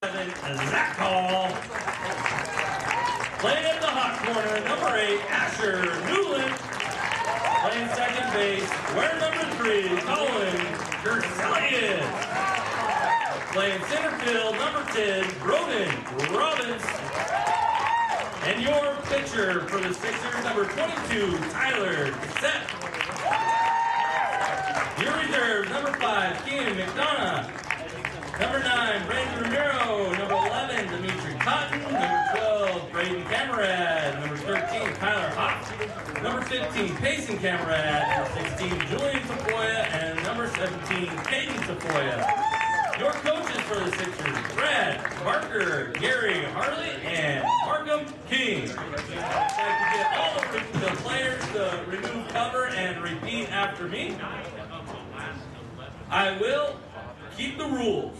Zach Hall. Playing at the hot corner, number 8, Asher Newland. Playing second base, wearing number 3, Colin Kerselius. Playing center field, number 10, Broden Robbins. And your pitcher for the Sixers, number 22, Tyler Seth. Your reserves, number 5, Kim McDonough. Number 9, Brandon Romero. Number 11, Dimitri Cotton. Number 12, Braden Camerad. Number 13, Tyler Hopp. Number 15, Payson Camerad. Number 16, Julian Tafoya. And number 17, Caden Tafoya. Your coaches for the Sixers, Brad, Parker, Gary Harley, and Markham King. I'd like to get all the players to remove cover and repeat after me. I will keep the rules.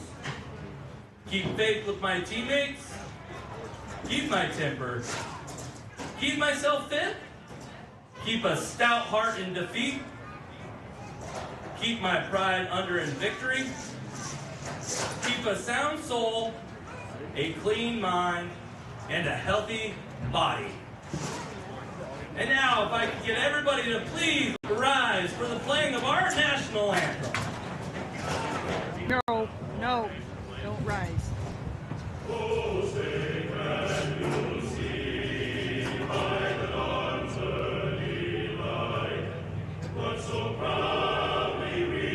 Keep faith with my teammates. Keep my temper. Keep myself fit. Keep a stout heart in defeat. Keep my pride under in victory. Keep a sound soul, a clean mind, and a healthy body. And now, if I could get everybody to please rise for the playing of our national anthem. No, don't rise. Oh, sing and you'll see by the dawn's early light, what so proudly we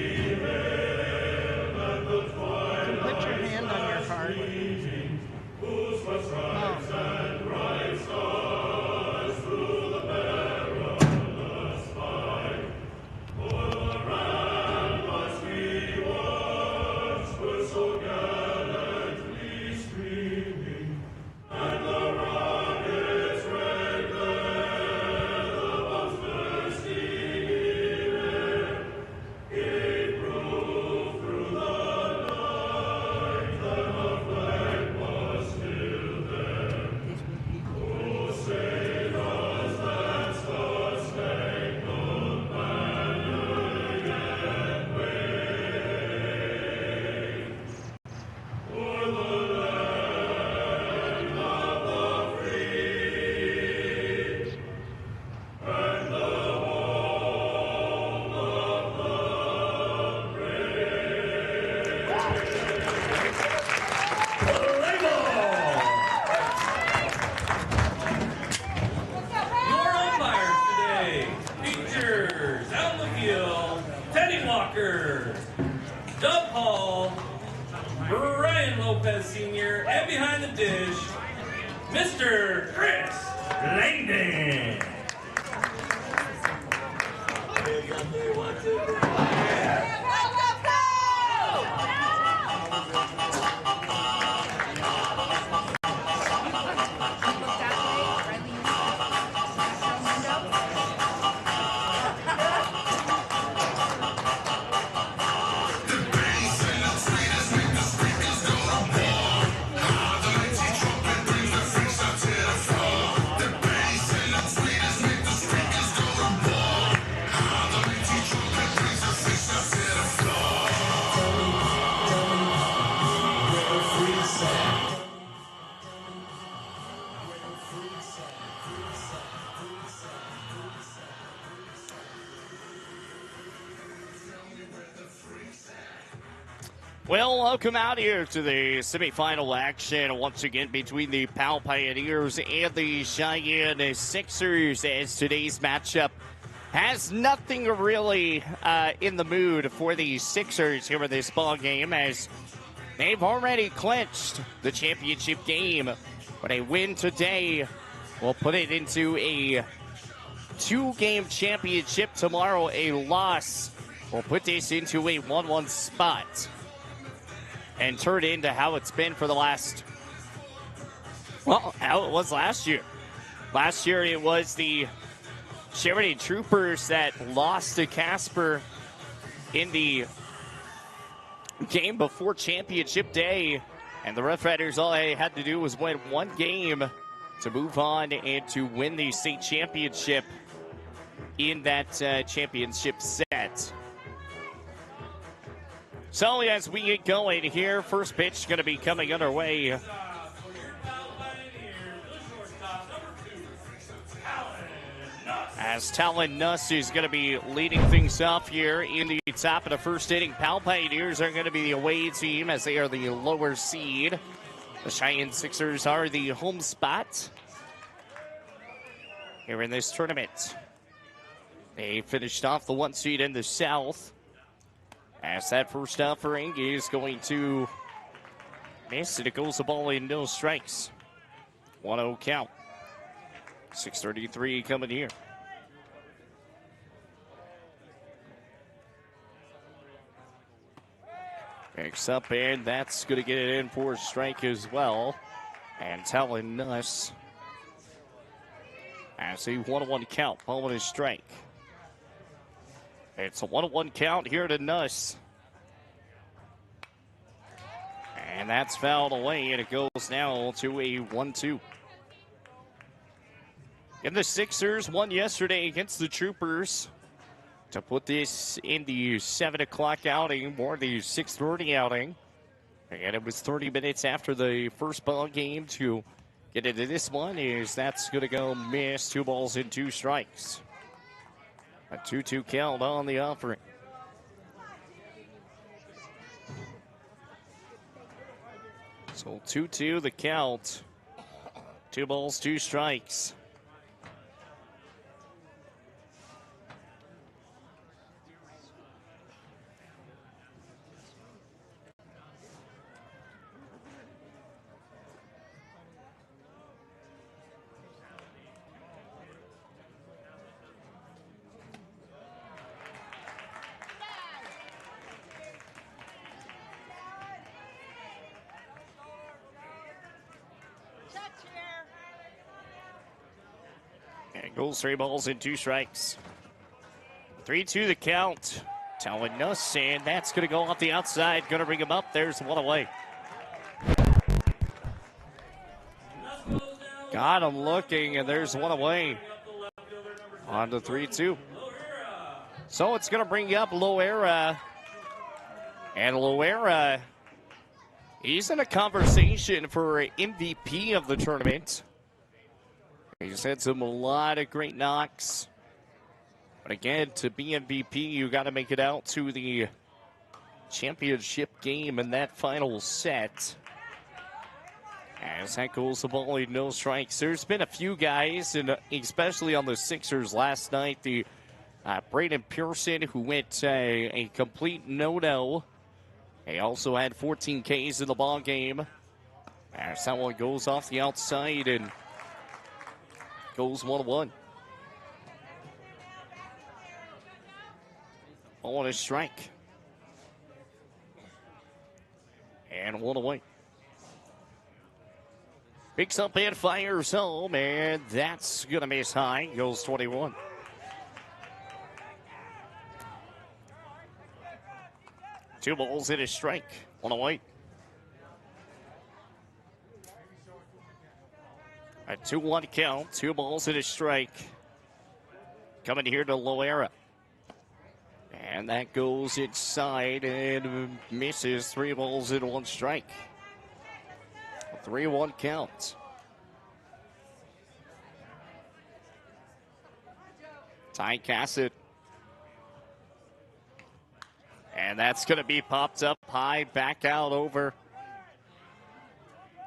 hailed at the twilight. Put your hand on your heart. Whose was stripes and bright stars through the perilous fight. For the ramparts we once were so gallantly streaming, and the rockets' red glare, the bombs bursting in air, gave proof through the night that our flag was still there. Oh, say does that star-spangled banner yet wave o'er the land of the free and the home of the brave? Your umpires today features out in the field, Teddy Walker, Dub Hall, Brian Lopez Sr., and behind the dish, Mr. Chris Langdon. Well, welcome out here to the semifinal action once again between the Powell Pioneers and the Cheyenne Sixers, as today's matchup has nothing really in the mood for the Sixers here in this ball game, as they've already clinched the championship game. But a win today will put it into a 2-game championship tomorrow. A loss will put this into a 1-1 spot and turn it into how it's been for the last, well, how it was last year. Last year it was the Sheridan Troopers that lost to Casper in the game before championship day, and the Rough Riders, all they had to do was win one game to move on and to win the state championship in that championship set. So as we get going here, first pitch going to be coming underway. As Talon Nuss is going to be leading things off here in the top of the first inning. Pal Pioneers are going to be the away team as they are the lower seed. The Cheyenne Sixers are the home spot here in this tournament. They finished off the 1 seed in the South. As that first offering is going to miss, and it goes the ball in, no strikes. 1-0 count. 6:33 coming here. Picks up, and that's going to get it in for a strike as well. And Talon Nuss as a 1-1 count, following his strike. It's a 1-1 count here to Nuss. And that's fouled away, and it goes now to a 1-2. And the Sixers won yesterday against the Troopers to put this in the 7 o'clock outing, or the 6:30 outing. And it was 30 minutes after the first ball game to get into this one. Is that's going to go miss. 2 balls and 2 strikes. A 2-2 count on the offering. So 2-2 the count. 2 balls, 2 strikes. And goes 3 balls and 2 strikes. 3-2 the count. Talon Nuss, and that's going to go off the outside. Going to bring him up. There's 1 away. Got him looking, and there's 1 away. On to 3-2. So it's going to bring up Loera. And Loera, he's in a conversation for MVP of the tournament. He's had a lot of great knocks. But again, to be MVP, you got to make it out to the championship game in that final set. As that goes the ball in, no strikes. There's been a few guys, and especially on the Sixers last night, the Braden Pearson, who went a complete no-no. He also had 14 Ks in the ball game. As that one goes off the outside and goes 1-1. On a strike. And 1 away. Picks up and fires home, and that's going to miss high. Goes 21. Two balls and a strike. 1 away. A 2-1 count. 2 balls and a strike. Coming here to Loera. And that goes inside and misses. 3 balls and 1 strike. 3-1 count. Ty Cassett. And that's going to be popped up high, back out over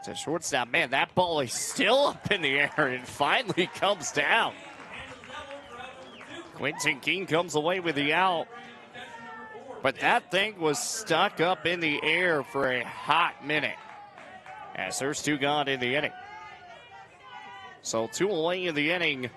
to shortstop. Man, that ball is still up in the air and finally comes down. Quentin King comes away with the out. But that thing was stuck up in the air for a hot minute. As there's 2 gone in the inning. So 2 away in the inning.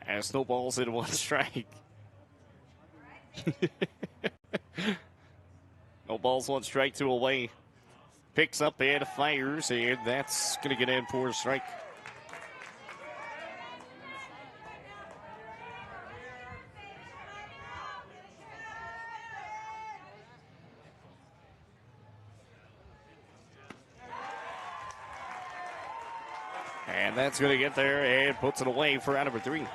As no balls in 1 strike. No balls, 1 strike, 2 away. Picks up and fires, and that's going to get in for a strike. And that's going to get there and puts it away for out number 3.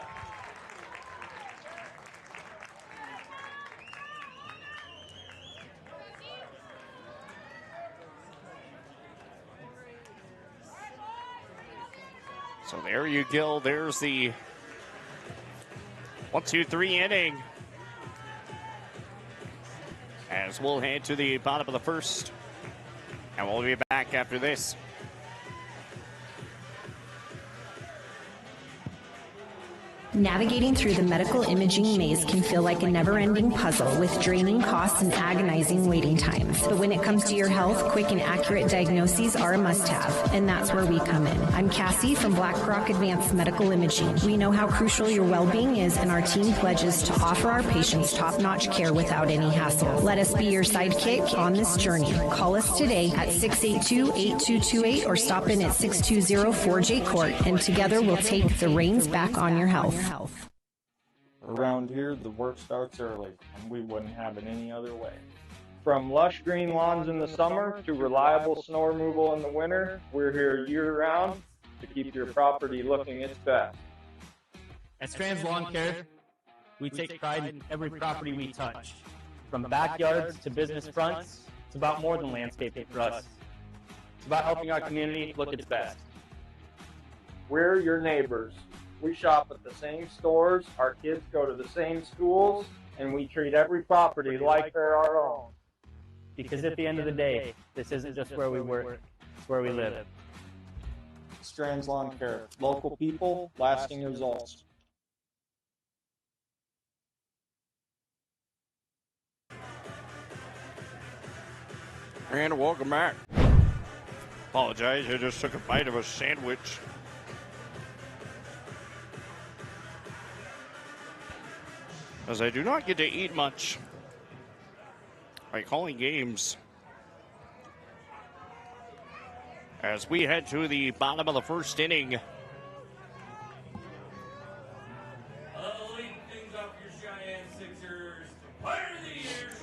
So there you go. There's the 1-2-3 inning. As we'll head to the bottom of the first. And we'll be back after this. Navigating through the medical imaging maze can feel like a never-ending puzzle with draining costs and agonizing waiting times. But when it comes to your health, quick and accurate diagnoses are a must-have, and that's where we come in. I'm Cassie from Blackrock Advanced Medical Imaging. We know how crucial your well-being is, and our team pledges to offer our patients top-notch care without any hassle. Let us be your sidekick on this journey. Call us today at 682-8228 or stop in at 620 4J Court, and together we'll take the reins back on your health. Around here, the work starts early, and we wouldn't have it any other way. From lush green lawns in the summer to reliable snow removal in the winter, we're here year-round to keep your property looking its best. At Strands Lawn Care, we take pride in every property we touch. From backyards to business fronts, it's about more than landscaping for us. It's about helping our community look its best. We're your neighbors. We shop at the same stores, our kids go to the same schools, and we treat every property like they're our own. Because at the end of the day, this isn't just where we work, it's where we live. Strands Lawn Care. Local people, lasting results. And welcome back. Apologize, I just took a bite of a sandwich. As I do not get to eat much by calling games. As we head to the bottom of the first inning.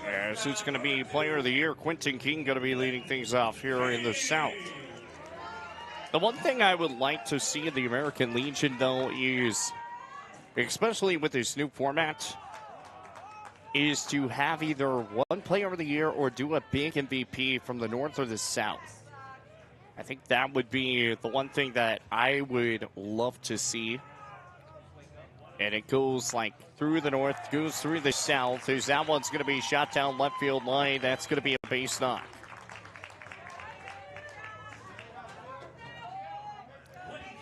As it's going to be Player of the Year, Quentin King going to be leading things off here in the South. The one thing I would like to see in the American Legion, though, is, especially with this new format, is to have either one Player of the Year or do a big MVP from the North or the South. I think that would be the one thing that I would love to see. And it goes like through the North, goes through the South. That one's going to be shot down left field line. That's going to be a base knock.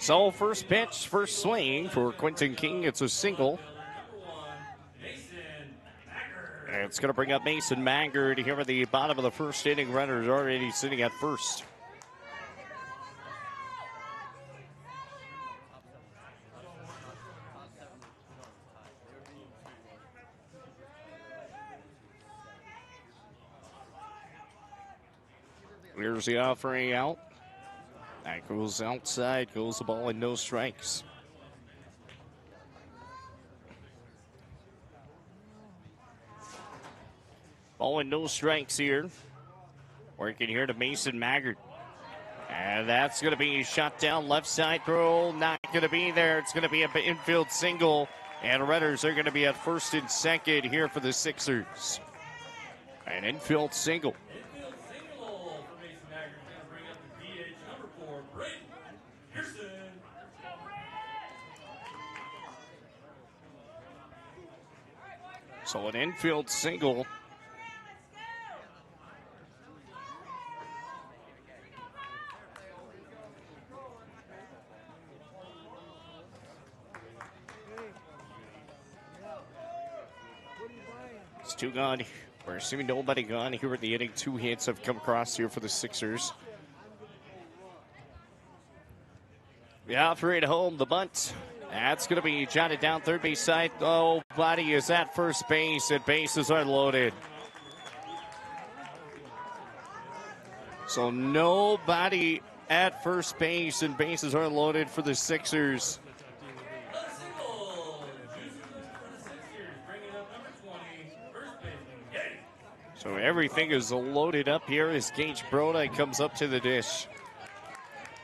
So first pitch, first swing for Quentin King. It's a single. And it's going to bring up Mason Maggard here at the bottom of the first inning. Runners already sitting at first. Here's the offering out. That goes outside, goes the ball and no strikes. Ball and no strikes here. Working here to Mason Maggard. And that's going to be shot down left side throw. Not going to be there. It's going to be an infield single. And runners are going to be at first and second here for the Sixers. An infield single. So an infield single. It's two gone. We're assuming nobody gone here at the inning. 2 hits have come across here for the Sixers. The offering at home, the bunt. That's going to be jotted down third base side. Oh, Nobody is at first base, and bases are loaded. So nobody at first base, and bases are loaded for the Sixers. So everything is loaded up here as Gage Broda comes up to the dish.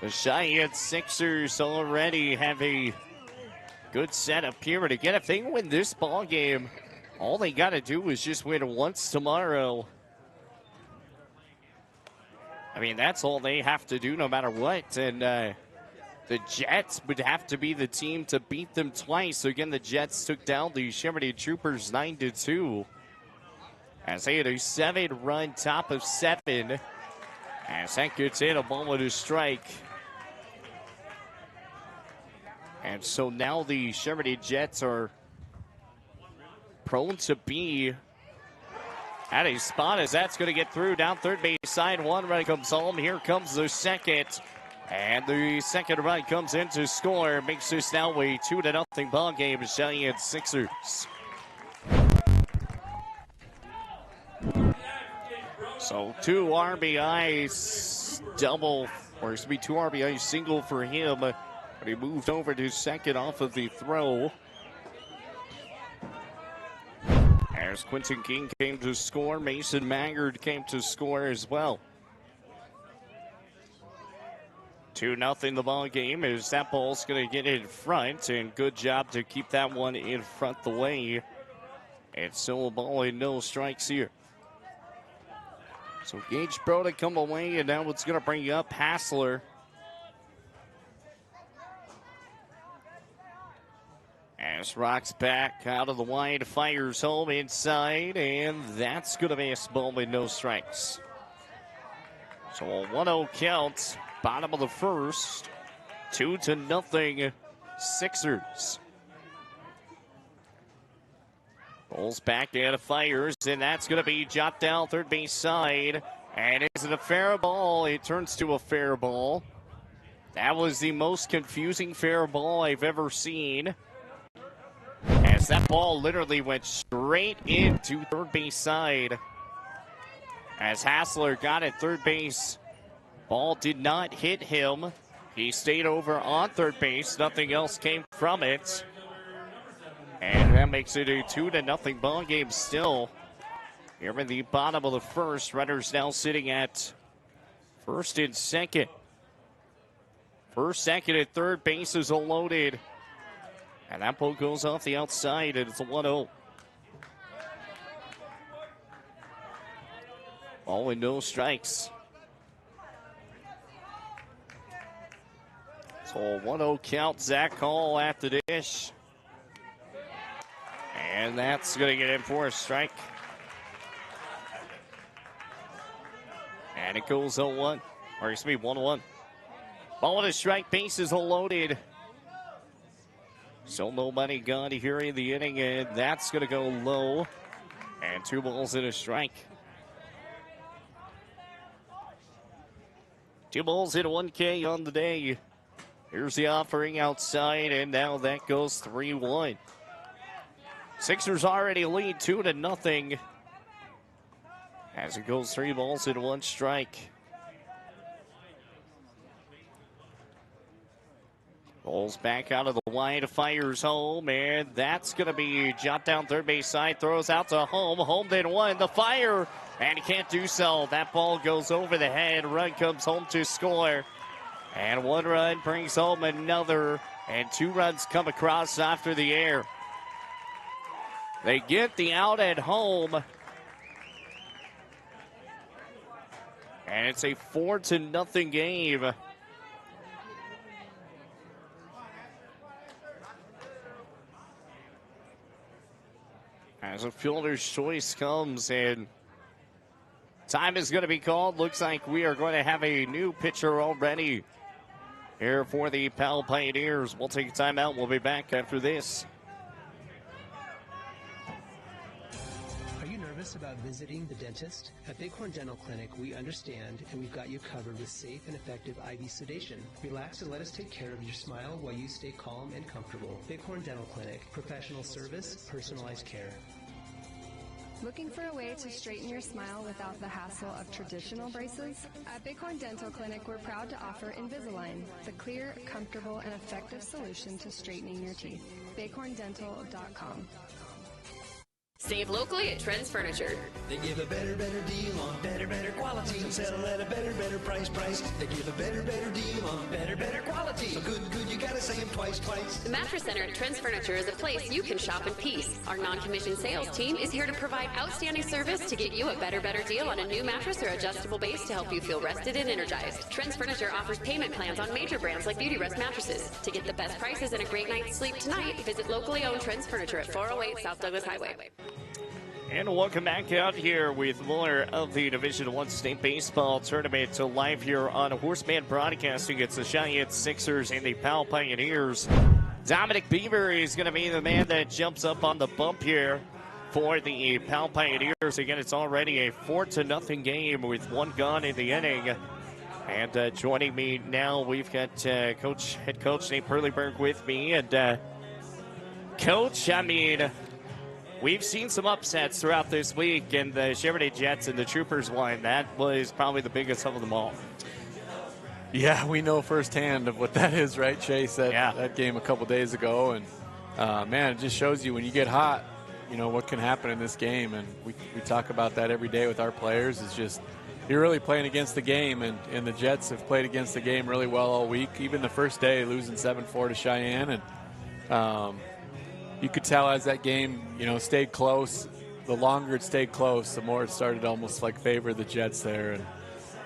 The Cheyenne Sixers already have a good setup here. And again, if they win this ball game, all they got to do is just win once tomorrow. I mean, that's all they have to do no matter what. And the Jets would have to be the team to beat them twice. So again, the Jets took down the Sherman Troopers 9-2. As they had a 7-run top of 7. As that gets in, a ball with a strike. And so now the Sherman Jets are prone to be at a spot as that's going to get through down third base side. One run comes home. Here comes the second. And the second run comes in to score. Makes this now a 2-0 ball game. Cheyenne Sixers. So 2 RBIs double, or it's to be 2 RBIs single for him. But he moved over to second off of the throw. As Quentin King came to score, Mason Maggard came to score as well. 2-0 the ball game as that ball's going to get in front, and good job to keep that one in front the way. And still a ball and no strikes here. So Gage Broda come away, and now it's going to bring up Hassler. As rocks back out of the wide, fires home inside, and that's going to be a ball with no strikes. So a 1-0 count, bottom of the first, 2-0 Sixers. Rolls back and fires, and that's going to be dropped down third base side. And is it a fair ball? It turns to a fair ball. That was the most confusing fair ball I've ever seen. As that ball literally went straight into third base side. As Hassler got at third base, ball did not hit him. He stayed over on third base. Nothing else came from it. And that makes it a 2-0 ball game still. Here in the bottom of the first, runners now sitting at first and second. First, second, and third bases are loaded. And that ball goes off the outside, and it's a 1-0. Ball with no strikes. So a 1-0 count. Zach Hall at the dish. And that's going to get in for a strike. And it goes 0-1. Or excuse me, 1-1. Ball with a strike, bases are loaded. So no money gone here in the inning, and that's going to go low. And 2 balls and a strike. 2 balls and 1K on the day. Here's the offering outside, and now that goes 3-1. Sixers already lead 2-0. As it goes 3 balls and 1 strike. Pulls back out of the wide, fires home, and that's going to be jot down third base side, throws out to home. Home then 1, the fire, and he can't do so. That ball goes over the head, run comes home to score. And 1 run brings home another, and 2 runs come across after the air. They get the out at home. And it's a 4-0 game. As a fielder's choice comes, and time is going to be called. Looks like we are going to have a new pitcher already here for the Powell Pioneers. We'll take a timeout. We'll be back after this. Are you nervous about visiting the dentist? At Bighorn Dental Clinic, we understand, and we've got you covered with safe and effective IV sedation. Relax and let us take care of your smile while you stay calm and comfortable. Bighorn Dental Clinic. Professional service, personalized care. Looking for a way to straighten your smile without the hassle of traditional braces? At Bighorn Dental Clinic, we're proud to offer Invisalign, the clear, comfortable, and effective solution to straightening your teeth. BighornDental.com. Save locally at Trends Furniture. They give a better deal on better quality. Settle at a better price. They give a better deal on better quality. So good, you gotta say them twice. The Mattress Center at Trends Furniture is a place you can shop in peace. Our non-commissioned sales team is here to provide outstanding service to get you a better deal on a new mattress or adjustable base to help you feel rested and energized. Trends Furniture offers payment plans on major brands like Beauty Rest mattresses. To get the best prices and a great night's sleep tonight, visit locally owned Trends Furniture at 408 South Douglas Highway. And welcome back out here with more of the Division I State Baseball Tournament live here on Horseman Broadcasting. It's the Cheyenne Sixers and the Powell Pioneers. Dominic Beaver is going to be the man that jumps up on the bump here for the Powell Pioneers. Again, it's already a 4-0 game with one gone in the inning. And joining me now, we've got head coach Nate Perleyberg with me. And Coach, I mean, we've seen some upsets throughout this week, and the Chevrolet Jets and the Troopers won. That was probably the biggest of them all. Yeah, we know firsthand of what that is, right, Chase? That game a couple days ago. And, man, it just shows you when you get hot, you know, what can happen in this game. And we talk about that every day with our players. It's just you're really playing against the game, and the Jets have played against the game really well all week. Even the first day, losing 7-4 to Cheyenne. And you could tell as that game, you know, stayed close. The longer it stayed close, the more it started to almost like favor the Jets there. And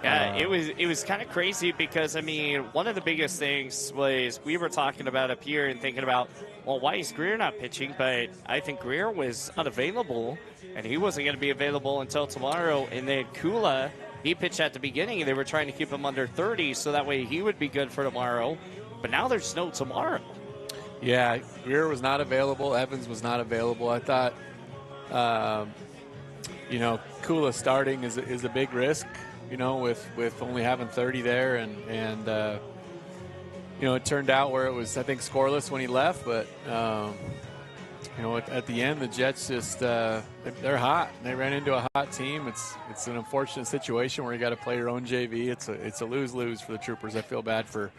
yeah, it was kind of crazy because, I mean, one of the biggest things was we were talking about up here and thinking about, well, why is Greer not pitching? But I think Greer was unavailable, and he wasn't going to be available until tomorrow. And then Kula, he pitched at the beginning, and they were trying to keep him under 30 so that way he would be good for tomorrow. But now there's no tomorrow. Yeah, Greer was not available. Evans was not available. I thought, you know, Kula starting is a big risk, you know, with only having 30 there. And you know, it turned out where it was, I think, scoreless when he left. But, you know, at the end, the Jets just, they're hot. They ran into a hot team. It's an unfortunate situation where you got to play your own JV. It's a lose-lose for the Troopers. I feel bad for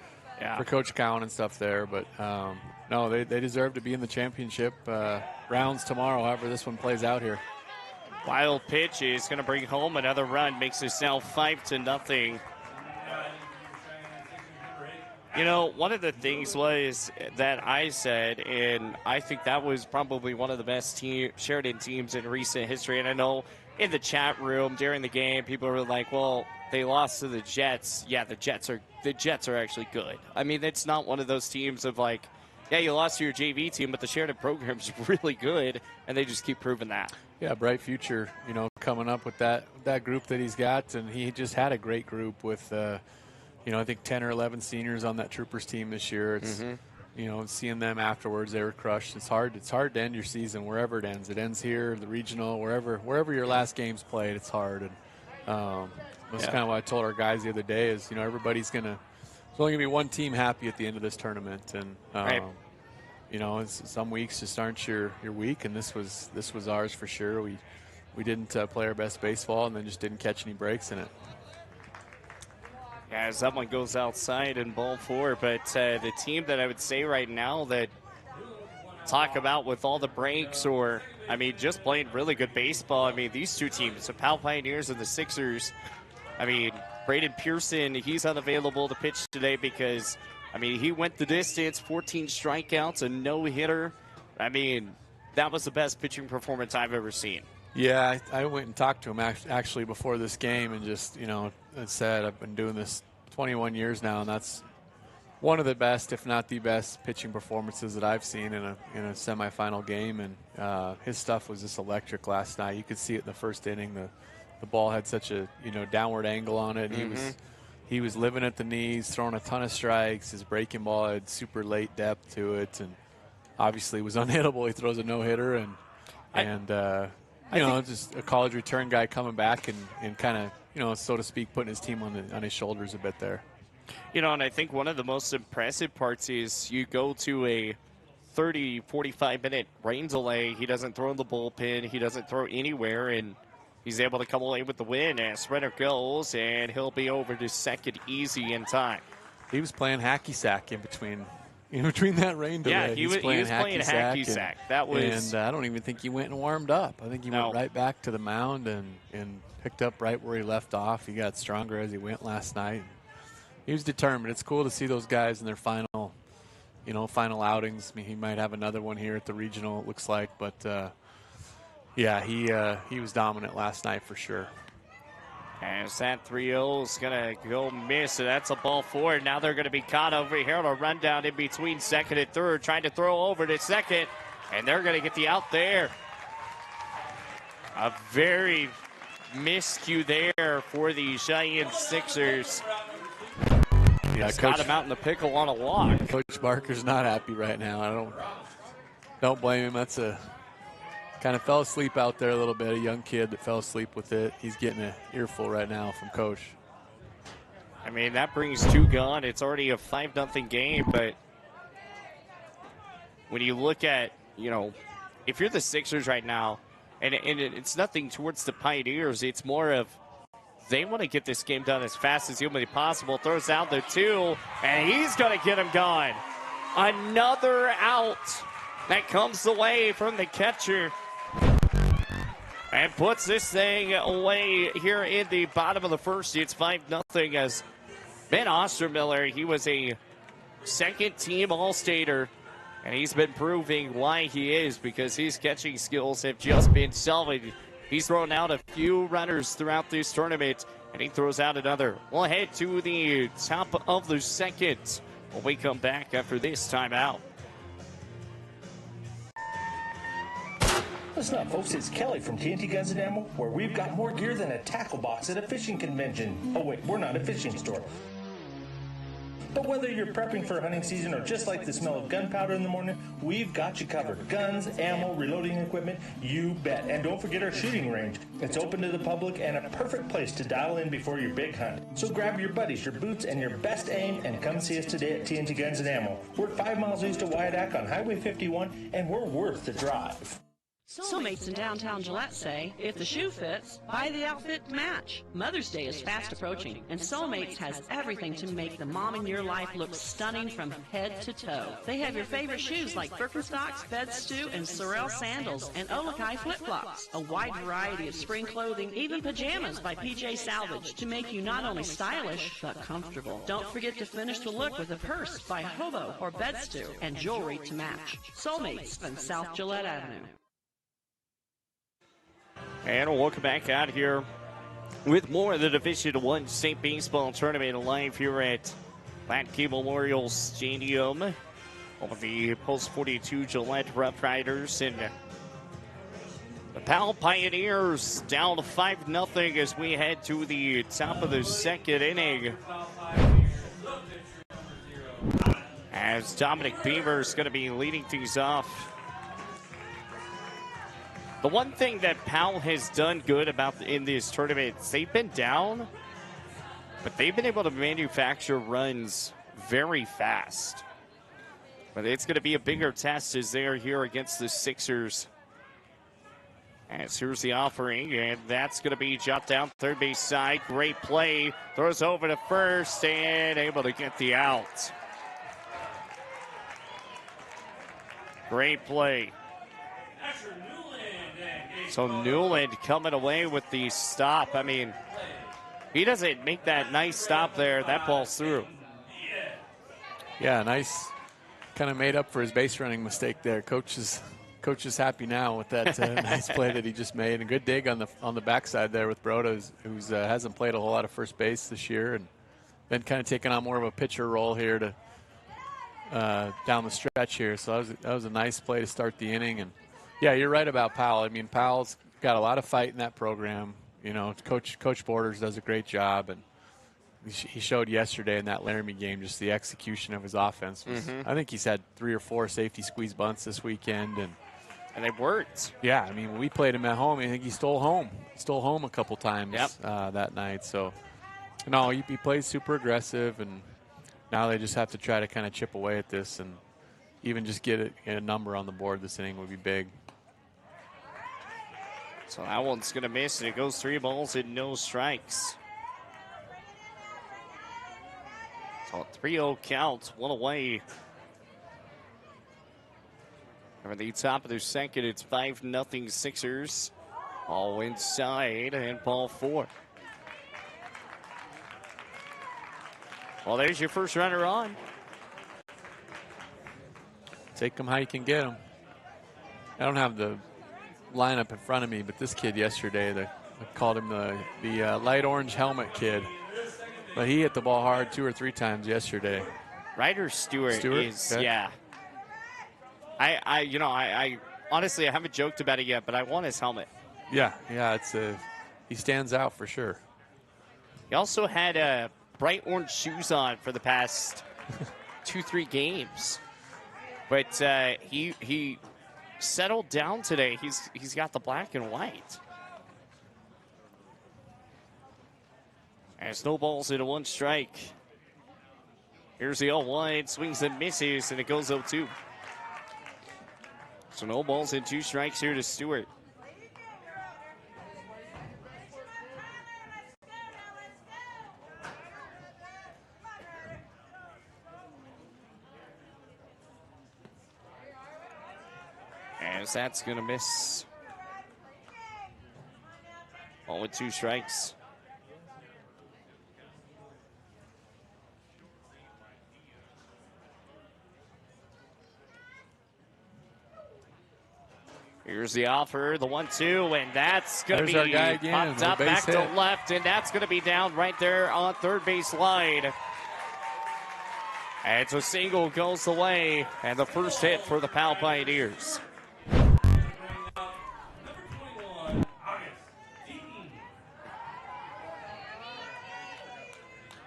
Coach Cowan and stuff there. But, no, they deserve to be in the championship rounds tomorrow, however this one plays out here. Wild pitch is going to bring home another run, makes this now 5-0. You know, one of the things was that I said, and I think that was probably one of the best Sheridan teams in recent history. And I know in the chat room during the game, people were like, well, they lost to the Jets. Yeah, the Jets are actually good. I mean, it's not one of those teams of like, yeah, you lost to your JV team, but the Sheridan program's really good, and they just keep proving that. Yeah, bright future, you know, coming up with that group that he's got, and he just had a great group with, you know, I think 10 or 11 seniors on that Troopers team this year. It's, you know, seeing them afterwards, they were crushed. It's hard to end your season wherever it ends. It ends here, the regional, wherever your last game's played. It's hard, and that's kind of what I told our guys the other day is, you know, there's only going to be one team happy at the end of this tournament. And, you know, some weeks just aren't your week, and this was ours for sure. We didn't play our best baseball and then just didn't catch any breaks in it. Yeah, as that one goes outside in ball 4. But the team that I would say right now that talk about with all the breaks or, I mean, just playing really good baseball, I mean, these two teams, the Powell Pioneers and the Sixers, I mean, Braden Pearson, he's unavailable to pitch today because, I mean, he went the distance, 14 strikeouts, a no-hitter. I mean, that was the best pitching performance I've ever seen. Yeah, I went and talked to him actually before this game and just, you know, said I've been doing this 21 years now, and that's one of the best, if not the best, pitching performances that I've seen in a semifinal game. And his stuff was just electric last night. You could see it in the first inning. The ball had such a, you know, downward angle on it. And he was living at the knees, throwing a ton of strikes. His breaking ball had super late depth to it, and obviously was unhittable. He throws a no-hitter, and you know, just a college return guy coming back and kind of, you know, so to speak, putting his team on his shoulders a bit there. You know, and I think one of the most impressive parts is you go to a 30, 45-minute rain delay. He doesn't throw in the bullpen. He doesn't throw anywhere, and he's able to come away with the win as Renner goes, and he'll be over to second easy in time. He was playing hacky sack in between in between that rain delay. Yeah, he was playing hacky sack. That was, and I don't even think he went and warmed up. I think he went right back to the mound and picked up right where he left off. He got stronger as he went last night. He was determined. It's cool to see those guys in their final outings. I mean, he might have another one here at the regional, it looks like, but yeah, he was dominant last night for sure. As that 3-0 is going to go miss, so that's a ball forward. Now they're going to be caught over here on a rundown in between second and third, trying to throw over to second, and they're going to get the out there. A very miscue there for the Cheyenne Sixers. Yeah, Coach got him out in the pickle on a walk. Coach Barker's not happy right now. I don't blame him. That's a kind of fell asleep out there a little bit. A young kid that fell asleep with it. He's getting an earful right now from Coach. I mean, that brings 2 gone. It's already a 5-0 game, but when you look at, if you're the Sixers right now, and it's nothing towards the Pioneers, it's more of they want to get this game done as fast as humanly possible. Throws out the 2, and he's going to get him gone. Another out that comes away from the catcher and puts this thing away here in the bottom of the first. It's 5-0 as Ben Ostermiller, he was a second-team All-Stater, and he's been proving why he is, because his catching skills have just been solid. He's thrown out a few runners throughout this tournament, and he throws out another. We'll head to the top of the second when we come back after this timeout. Listen up, folks. It's Kelly from TNT Guns and Ammo, where we've got more gear than a tackle box at a fishing convention. Oh, wait, we're not a fishing store. But whether you're prepping for hunting season or just like the smell of gunpowder in the morning, we've got you covered. Guns, ammo, reloading equipment, you bet. And don't forget our shooting range. It's open to the public and a perfect place to dial in before your big hunt. So grab your buddies, your boots, and your best aim and come see us today at TNT Guns and Ammo. We're 5 miles east of Wyandotte on Highway 51, and we're worth the drive. Soulmates in downtown Gillette say, if the shoe fits, buy the outfit to match. Mother's Day is fast approaching, and Soulmates has everything to make the mom in your life look stunning from head to toe. They have your favorite shoes like Birkenstocks, Bedstew, and Sorel sandals, and Olakai flip-flops. A wide variety of spring clothing, even pajamas by PJ Salvage, to make you not only stylish, but comfortable. Don't forget to finish the look with a purse by Hobo or Bedstew, and jewelry to match. Soulmates on South Gillette Avenue. And we'll welcome back out here with more of the Division I State Baseball Tournament live here at Latke Memorial Stadium of the Post 42 Gillette Rough Riders, and the Powell Pioneers down 5-0 as we head to the top of the second inning. As Dominic Beaver is going to be leading things off. The one thing that Powell has done good in this tournament, they've been down, but they've been able to manufacture runs very fast. But it's going to be a bigger test as they're here against the Sixers. As here's the offering, and that's going to be shot down third base side. Great play. Throws over to first and able to get the out. Great play. So Newland coming away with the stop. I mean, he doesn't make that nice stop there. That ball's through. Yeah, nice. Kind of made up for his base running mistake there. Coach is happy now with that nice play that he just made. A good dig on the backside there with Broda, who hasn't played a whole lot of first base this year and been kind of taking on more of a pitcher role here to down the stretch here. So that was a nice play to start the inning. And yeah, you're right about Powell. I mean, Powell's got a lot of fight in that program. You know, Coach Borders does a great job, and he showed yesterday in that Laramie game just the execution of his offense. I think he's had 3 or 4 safety squeeze bunts this weekend, and they worked. Yeah, I mean, when we played him at home, I think he stole home. He stole home a couple times that night. So, no, he plays super aggressive, and now they just have to try to kind of chip away at this, and even just get a number on the board this inning would be big. So that one's going to miss, and it goes 3 balls and no strikes. So 3-0 count, one away Over the top of the second, it's 5-0 Sixers. All inside and ball 4. Well, there's your first runner on. Take them how you can get them. I don't have the lineup in front of me, but this kid yesterday, I called him the light orange helmet kid. But he hit the ball hard 2 or 3 times yesterday. Ryder Stewart is, okay. Yeah. I honestly, I haven't joked about it yet, but I want his helmet. Yeah, he stands out for sure. He also had bright orange shoes on for the past 2-3 games. But he settled down today. He's got the black and white. And snowballs into 1 strike. Here's the 0-1, swings and misses, and it goes 0-2. So no balls and 2 strikes here to Stewart. As that's going to miss. Ball with 2 strikes. Here's the offer, the 1-2, and that's going to be our guy again, popped up back hit. to left, and that's going to be down right there on third base line. And so single goes the way, and the first hit for the Powell Pioneers.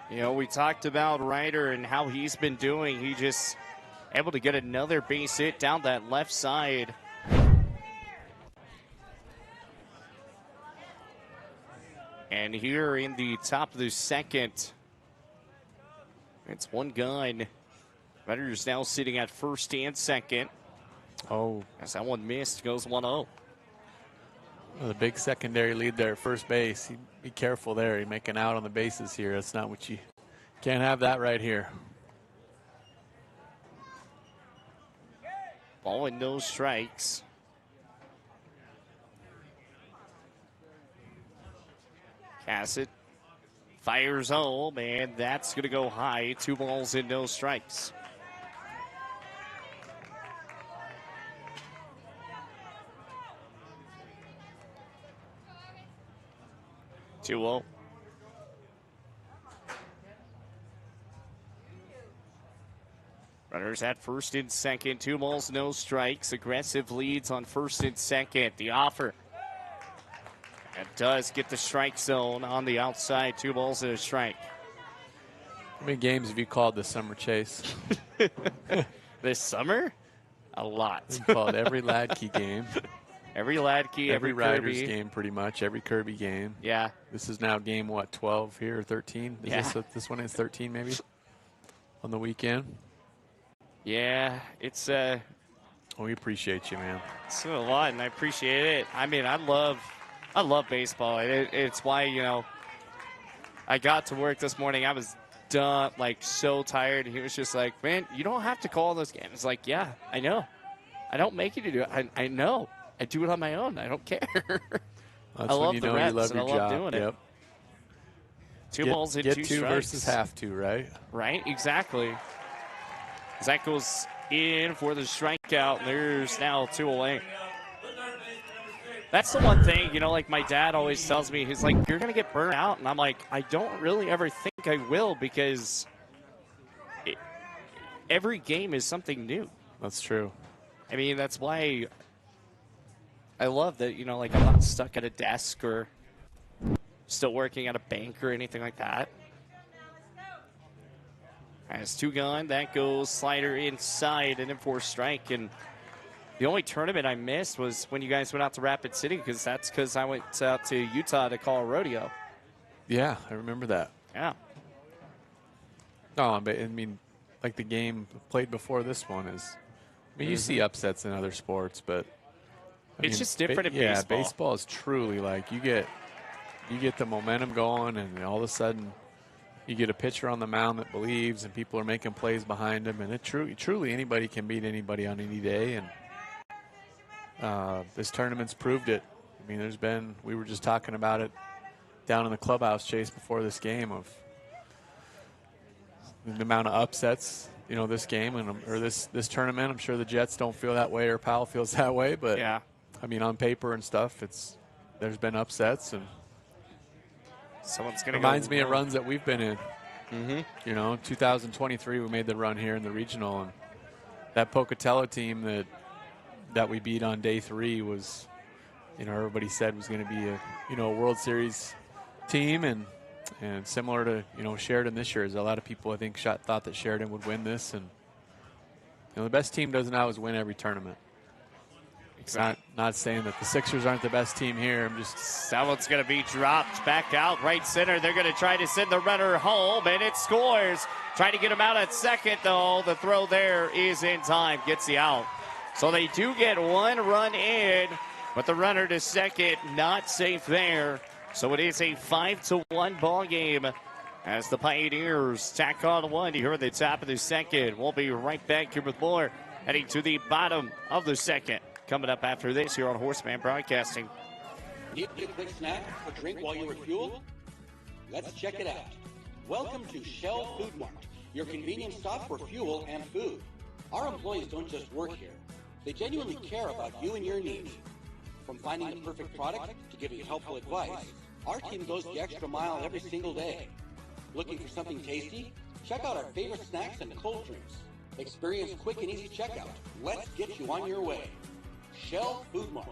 You know, we talked about Ryder and how he's been doing. He just able to get another base hit down that left side. And here in the top of the second, it's 1 gun. Ryder's now sitting at first and second. Oh. As that one missed, goes 1-0. The big secondary lead there at first base. Be careful there. You're making out on the bases here. That's not what you can't have that right here. Ball and no strikes. Cassett fires home, and that's going to go high. 2 balls and no strikes. Two-0. Runners at first and second. 2 balls, no strikes. Aggressive leads on first and second. The offer. It does get the strike zone on the outside. 2 balls and a strike. How many games have you called this summer, Chase? This summer? A lot. We've called every Ladkey game. Every Ladkey, every Riders Kirby game, pretty much. Every Kirby game. Yeah. This is now game, 12 here, 13? This one is 13 maybe? On the weekend? Yeah, it's we appreciate you, man. It's a lot, and I appreciate it. I mean, I love baseball. It's why, you know, I got to work this morning. I was done, like, so tired. He was just like, man, you don't have to call those games. It's like, yeah, I know. I don't make you to do it. I know. I do it on my own. I don't care. That's I love when you the know reps, you love and your I love job. doing it. 2 balls and 2 Get 2 strikes. versus have to, right? Right, exactly. That goes in for the strikeout. There's now 2 away. That's the one thing, you know, like my dad always tells me, he's like, you're going to get burnt out. And I'm like, I don't really ever think I will, because every game is something new. That's true. I mean, that's why I love that, you know, like I'm not stuck at a desk or still working at a bank or anything like that. Has 2 gone. That goes slider inside and in for a strike. And the only tournament I missed was when you guys went out to Rapid City, because I went out to Utah to call a rodeo. Yeah, I remember that. Yeah. No, but I mean, like the game played before this one is. I mean, you see upsets in other sports, but It's just different in yeah, baseball. baseball is truly like you get the momentum going, and all of a sudden you get a pitcher on the mound that believes, and people are making plays behind him, and it truly anybody can beat anybody on any day. And this tournament's proved it. I mean, we were just talking about it down in the clubhouse, Chase, before this game, of the amount of upsets, this game or this tournament. I'm sure the Jets don't feel that way, or Powell feels that way, but yeah. I mean, on paper and stuff, there's been upsets, and someone's going to reminds me of runs that we've been in. Mm-hmm. 2023 we made the run here in the regional, and that Pocatello team that we beat on day 3 was, everybody said was going to be a World Series team, and similar to Sheridan this year. Is a lot of people I think thought that Sheridan would win this, and the best team doesn't always win every tournament. Not saying that the Sixers aren't the best team here. I'm just that one's going to be dropped back out right center. They're going to try to send the runner home, and it scores. Trying to get him out at second, though. The throw there is in time, gets the out. So they do get 1 run in, but the runner to second not safe there. So it is a 5-1 ball game as the Pioneers tack on 1 here at the top of the second. We'll be right back here with more, heading to the bottom of the second. Coming up after this here on Horseman Broadcasting. Need a quick snack or drink while you refuel? Let's check it out. Welcome to Shell Food Mart, your convenience stop for fuel and food. Our employees don't just work here. They genuinely care about you and your needs. From finding the perfect product to giving helpful advice, our team goes the extra mile every single day. Looking for something tasty? Check out our favorite snacks and cold drinks. Experience quick and easy checkout. Let's get you on your way. Shell Food Mart,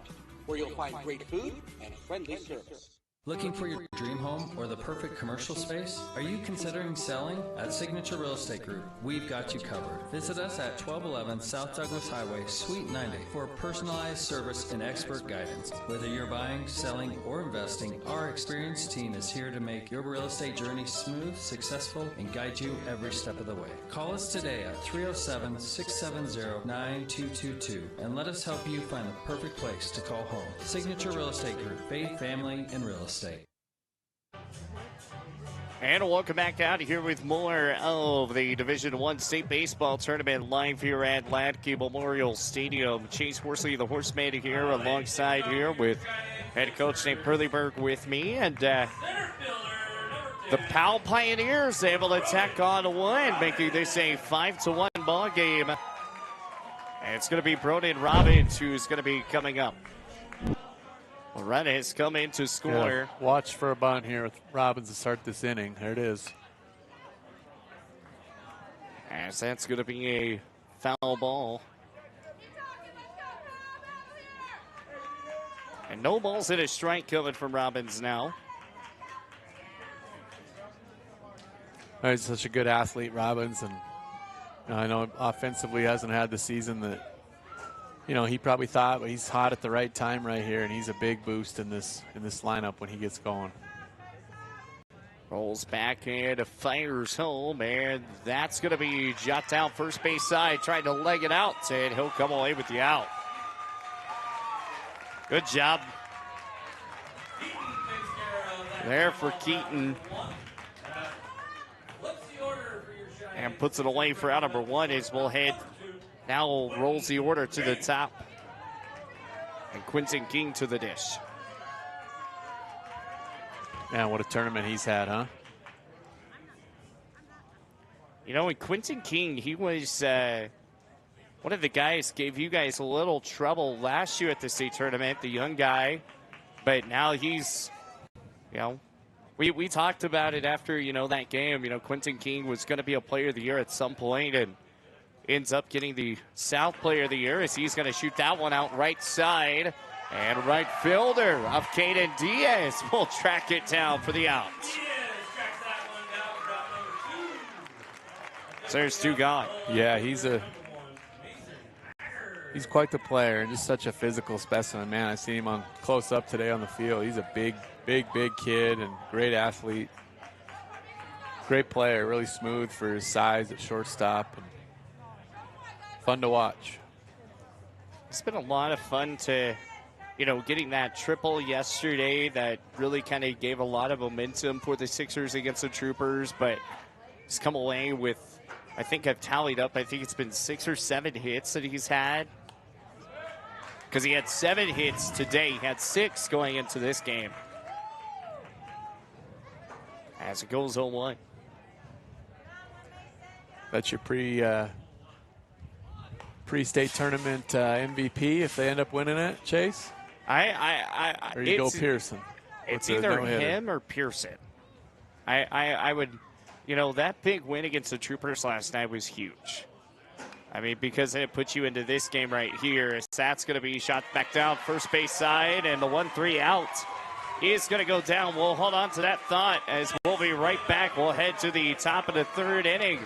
where you'll find great food and friendly service. Looking for your dream home or the perfect commercial space? Are you considering selling? At Signature Real Estate Group, we've got you covered. Visit us at 1211 South Douglas Highway, Suite 90 for personalized service and expert guidance. Whether you're buying, selling, or investing, our experienced team is here to make your real estate journey smooth, successful, and guide you every step of the way. Call us today at 307-670-9222 and let us help you find the perfect place to call home. Signature Real Estate Group, faith, family, and real estate. And welcome back out here with more of the Division I State Baseball Tournament live here at Latke Memorial Stadium. Chase Horsley, the Horseman, here alongside here with head coach Nate Perleyberg with me. And the Powell Pioneers able to tack on 1, making this a 5-1 ball game. And it's going to be Broden Robbins who's going to be coming up. Run has come in to score. Yeah, watch for a bunt here with Robbins to start this inning. There it is. As that's going to be a foul ball. And no balls in a strike coming from Robbins now. He's such a good athlete, Robbins, and I know offensively hasn't had the season that he probably thought, but he's hot at the right time right here, and he's a big boost in this lineup when he gets going. Rolls back and fires home, and that's going to be jot down first base side, trying to leg it out, and he'll come away with the out. Good job there for Keaton. And puts it away for out number 1 as we'll head. Now rolls the order to the top. And Quentin King to the dish. Man, what a tournament he's had, huh? And Quentin King, he was one of the guys gave you guys a little trouble last year at the state tournament, the young guy. But now he's, we talked about it after, that game. Quentin King was going to be a player of the year at some point, and ends up getting the South Player of the Year as he's going to shoot that one out right side. And right fielder of Caden Diaz will track it down for the out. So there's 2 gone. Yeah, he's quite the player and just such a physical specimen. Man, I seen him on close up today on the field. He's a big kid and great athlete. Great player, really smooth for his size at shortstop. And fun to watch. It's been a lot of fun to, getting that triple yesterday that really kind of gave a lot of momentum for the Sixers against the Troopers, but he's come away with, I think I've tallied up, I think it's been 6 or 7 hits that he's had. because he had 7 hits today. He had 6 going into this game. As it goes 0-1. That's your pre-state tournament MVP if they end up winning it, Chase? Or you go Pearson? It's either him or Pearson. I would, that big win against the Troopers last night was huge. I mean, because it puts you into this game right here. That's going to be shot back down first base side, and the 1-3 out is going to go down. We'll hold on to that thought as we'll be right back. We'll head to the top of the 3rd inning.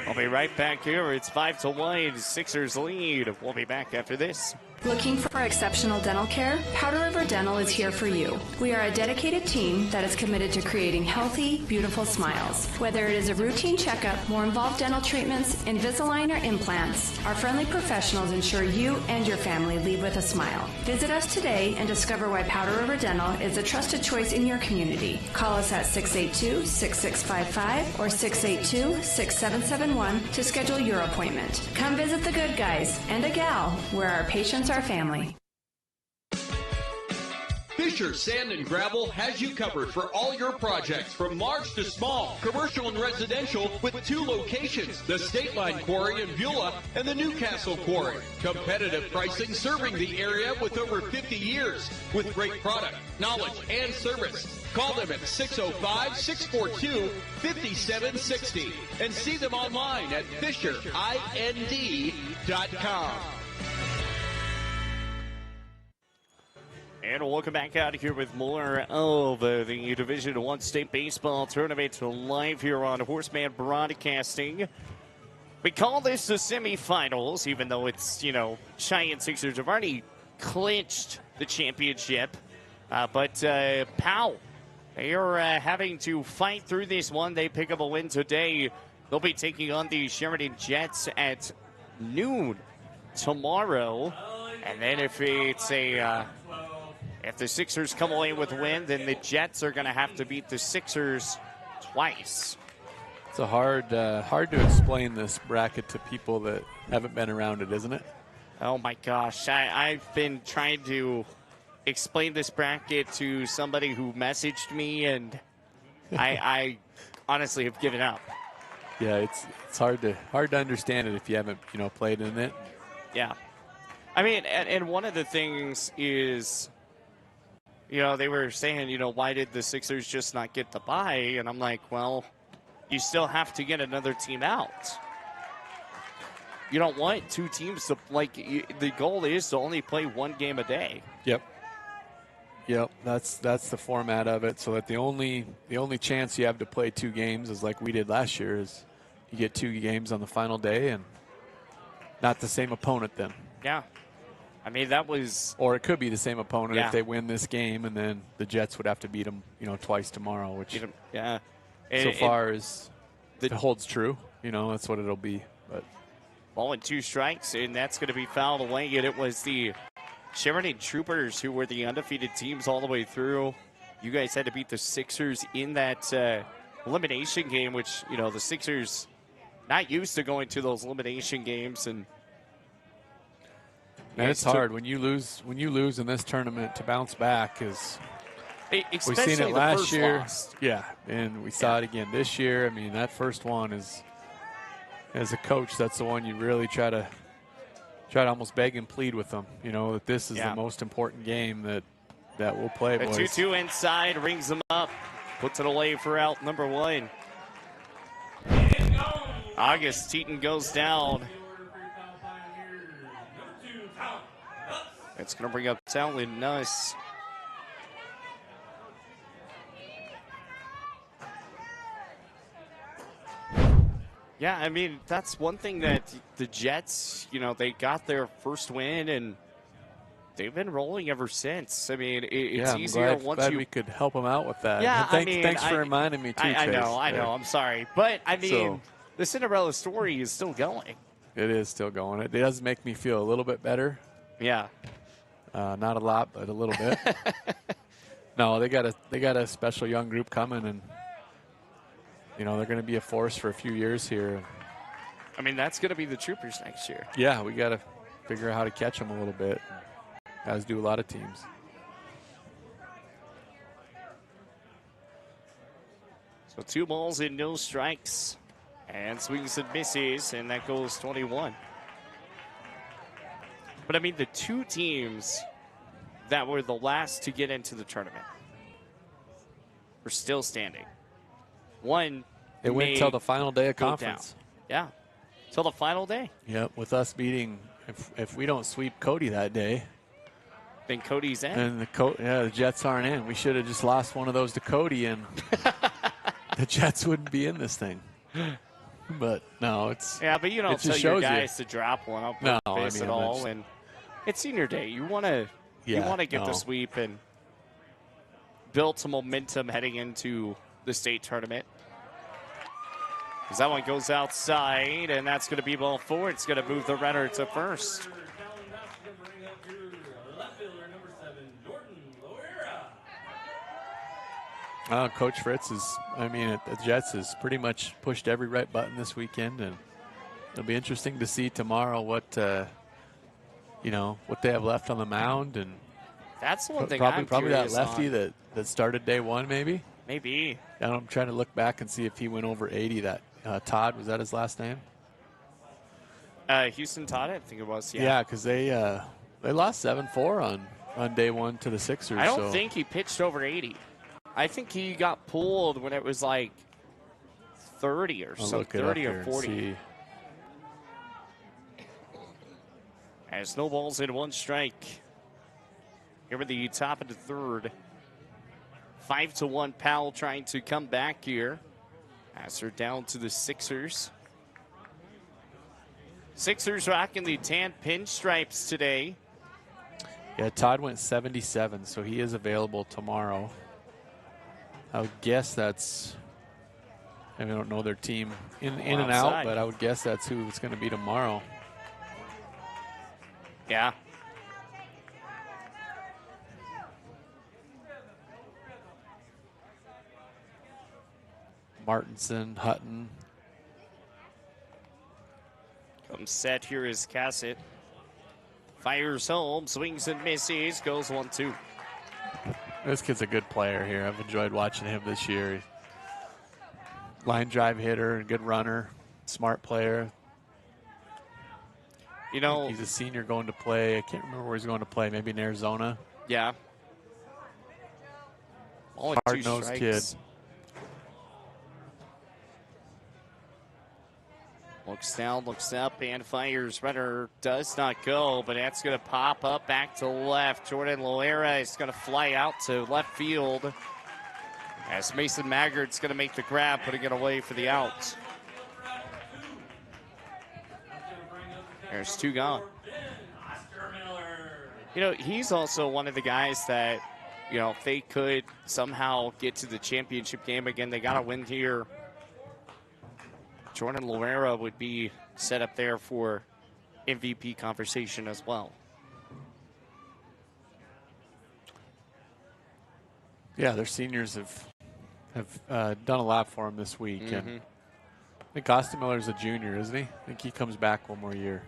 I'll be right back here. It's 5-1. Sixers lead. We'll be back after this. Looking for exceptional dental care? Powder River Dental is here for you. We are a dedicated team that is committed to creating healthy, beautiful smiles. Whether it is a routine checkup, more involved dental treatments, Invisalign, or implants, our friendly professionals ensure you and your family leave with a smile. Visit us today and discover why Powder River Dental is a trusted choice in your community. Call us at 682-6655 or 682-6771 to schedule your appointment. Come visit the good guys and a gal where our patients are family. Fisher Sand and Gravel has you covered for all your projects from large to small, commercial and residential, with 2 locations, the State Line Quarry in Beulah and the Newcastle Quarry. Competitive pricing serving the area with over 50 years, with great product, knowledge, and service. Call them at 605-642-5760 and see them online at FisherIND.com. And welcome back out here with more of the Division I State Baseball Tournament live here on Horseman Broadcasting. We call this the semifinals, even though it's, Cheyenne Sixers have already clinched the championship. But Powell, they are having to fight through this one. They pick up a win today. They'll be taking on the Sheridan Jets at noon tomorrow. And then if it's if the Sixers come away with a win, then the Jets are going to have to beat the Sixers twice. It's a hard to explain this bracket to people that haven't been around it, isn't it? Oh, my gosh. I've been trying to explain this bracket to somebody who messaged me, and I honestly have given up. Yeah, it's hard to understand it if you haven't, played in it. Yeah. I mean, and one of the things is, they were saying, why did the Sixers just not get the bye? And I'm like, well, you still have to get another team out. You don't want 2 teams to, the goal is to only play 1 game a day. Yep. That's the format of it. So that the only chance you have to play 2 games is like we did last year is you get 2 games on the final day and not the same opponent then. Yeah. I mean, that was... Or it could be the same opponent if they win this game, and then the Jets would have to beat them, twice tomorrow, which yeah. So far as it holds true, that's what it'll be. But ball and 2 strikes, and that's going to be fouled away, and it was the Sheridan Troopers who were the undefeated teams all the way through. You guys had to beat the Sixers in that elimination game, which, the Sixers not used to going to those elimination games, and it's hard when you lose in this tournament to bounce back. We've seen it last year, yeah, and we saw it again this year. I mean, that first one is, as a coach, that's the one you really try to almost beg and plead with them. That this is the most important game that we'll play. A 2-2 inside, rings them up, puts it away for out number 1. August Teton goes down. It's going to bring up Talon Nuss. Yeah, I mean, that's one thing that the Jets, they got their first win, and they've been rolling ever since. I mean, it's easier once we could help them out with that. Yeah, thanks for reminding me, too, I know. Yeah. I'm sorry. But, I mean, the Cinderella story is still going. It is still going. It does make me feel a little bit better. Yeah. Not a lot, but a little bit. No, they got a special young group coming, and they're going to be a force for a few years here. I mean, that's going to be the Troopers next year. Yeah, we got to figure out how to catch them a little bit. as do a lot of teams. So 2 balls and no strikes. And swings and misses, and that goes 21. But I mean, the 2 teams that were the last to get into the tournament are still standing. One, it went until the final day of go conference. down. Yeah, till the final day. Yep, with us beating, if we don't sweep Cody that day, then Cody's in. And the Jets aren't in. We should have just lost one of those to Cody, and the Jets wouldn't be in this thing. But no, it's but you don't tell your guys to drop one up no, face at all. And it's senior day. You want to get the sweep and build some momentum heading into the state tournament. As that one goes outside, and that's going to be ball 4. It's going to move the runner to first. Coach Fritz the Jets has pretty much pushed every right button this weekend, and it'll be interesting to see tomorrow what they have left on the mound. And that's the one thing probably that lefty that started day 1, maybe. Maybe. I'm trying to look back and see if he went over 80. That Todd, was that his last name? Houston Todd, I think it was. Yeah, because they lost 7-4 on day 1 to the Sixers. I don't think he pitched over 80. I think he got pulled when it was like 30 or so, 30 or 40. As no balls in 1 strike. Here at the top of the 3rd. 5-1 Powell trying to come back here. As they're down to the Sixers. Sixers rocking the tan pinstripes today. Yeah, Todd went 77, so he is available tomorrow. I would guess that's, I don't know their team in and out, but I would guess that's who it's going to be tomorrow. Yeah. Martinson, Hutton. Comes set, here is Cassett. Fires home, swings and misses, goes 1-2. This kid's a good player here. I've enjoyed watching him this year. Line drive hitter, good runner, smart player. He's a senior going to play. I can't remember where he's going to play. Maybe in Arizona. Yeah. Only 2 strikes. Hard-nosed kid. Looks down, looks up, and fires. Runner does not go, but that's going to pop up back to left. Jordan Loera is going to fly out to left field as Mason Maggart's going to make the grab, putting it away for the out. There's 2 gone. He's also one of the guys that, if they could somehow get to the championship game again, they got to win here. Jordan Loera would be set up there for MVP conversation as well. Yeah, their seniors have done a lot for him this week. And I think Austin Miller's a junior, isn't he? I think he comes back 1 more year.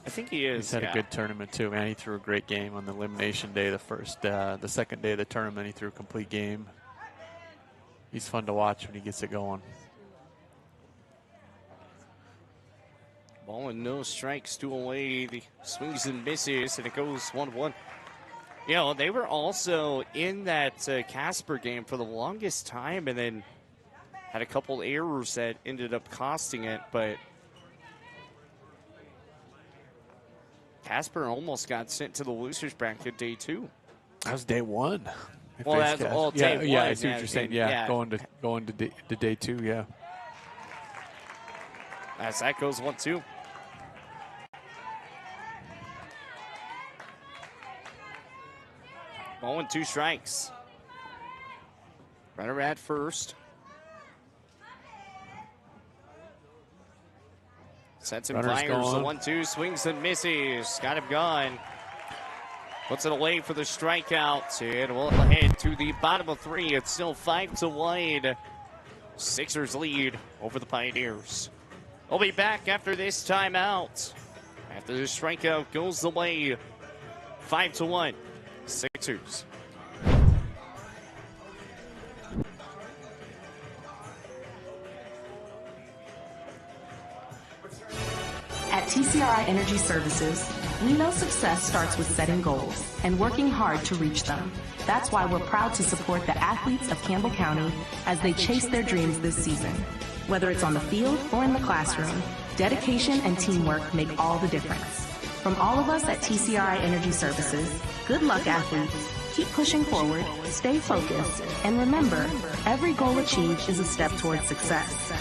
I think he is. He's had a good tournament too, man. He threw a great game on the elimination day. The second day of the tournament, he threw a complete game. He's fun to watch when he gets it going. Ball and no strikes, 2 away. The swings and misses, and it goes 1-1. They were also in that Casper game for the longest time, and then had a couple errors that ended up costing it. But Casper almost got sent to the losers bracket day 2. That was day 1. Well, that's all day 1. Yeah, I see what you're saying. Yeah, going to day 2. Yeah. As that goes 1-2. Ball and 2 strikes. Runner at first. Sets and fires the 1-2, swings and misses. Got him gone. Puts it away for the strikeout. And we'll head to the bottom of 3. It's still 5-1. Sixers lead over the Pioneers. We'll be back after this timeout. After the strikeout goes away 5-1, Sixers. At TCRI Energy Services, we know success starts with setting goals and working hard to reach them. That's why we're proud to support the athletes of Campbell County as they chase their dreams this season. Whether it's on the field or in the classroom, dedication and teamwork make all the difference. From all of us at TCRI Energy Services, good luck, athletes. Keep pushing forward, stay focused, and remember, every goal achieved is a step towards success.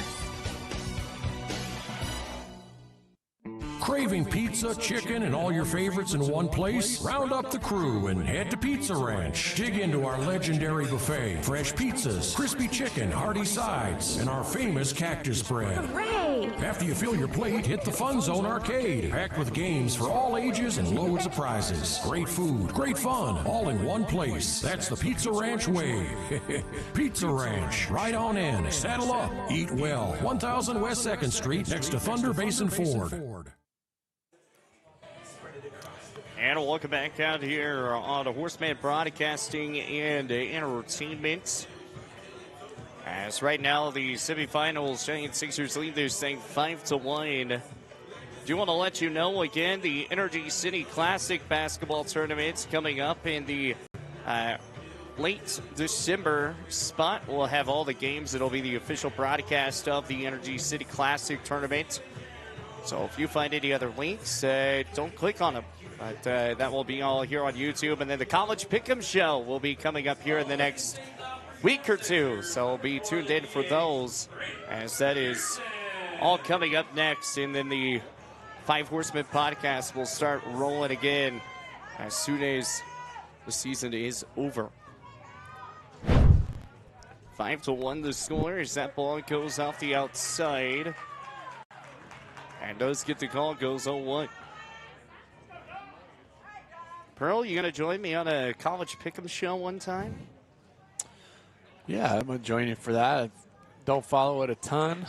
Craving pizza, chicken, and all your favorites in one place? Round up the crew and head to Pizza Ranch. Dig into our legendary buffet, fresh pizzas, crispy chicken, hearty sides, and our famous cactus bread. Hooray! After you fill your plate, hit the Fun Zone Arcade, packed with games for all ages and loads of prizes. Great food, great fun, all in one place. That's the Pizza Ranch way. Pizza Ranch, right on in. Saddle up, eat well. 1000 West 2nd Street, next to Thunder Basin Ford. And welcome back out here on the Horseman Broadcasting and Entertainment. As right now, the semifinals, Giant Sixers lead this thing 5-1. Do want to let you know again, the Energy City Classic basketball tournament's coming up in the late December spot. We'll have all the games. It'll be the official broadcast of the Energy City Classic tournament. So if you find any other links, don't click on them. But that will be all here on YouTube. And then the College Pick'em Show will be coming up here in the next week or two. So be tuned in for those, as that is all coming up next. And then the Five Horsemen podcast will start rolling again as soon as the season is over. 5-1 the score as that ball goes off the outside. And does get the call, goes 0-1. Pearl, you going to join me on a College Pick'em show one time? Yeah, I'm going to join you for that. I don't follow it a ton.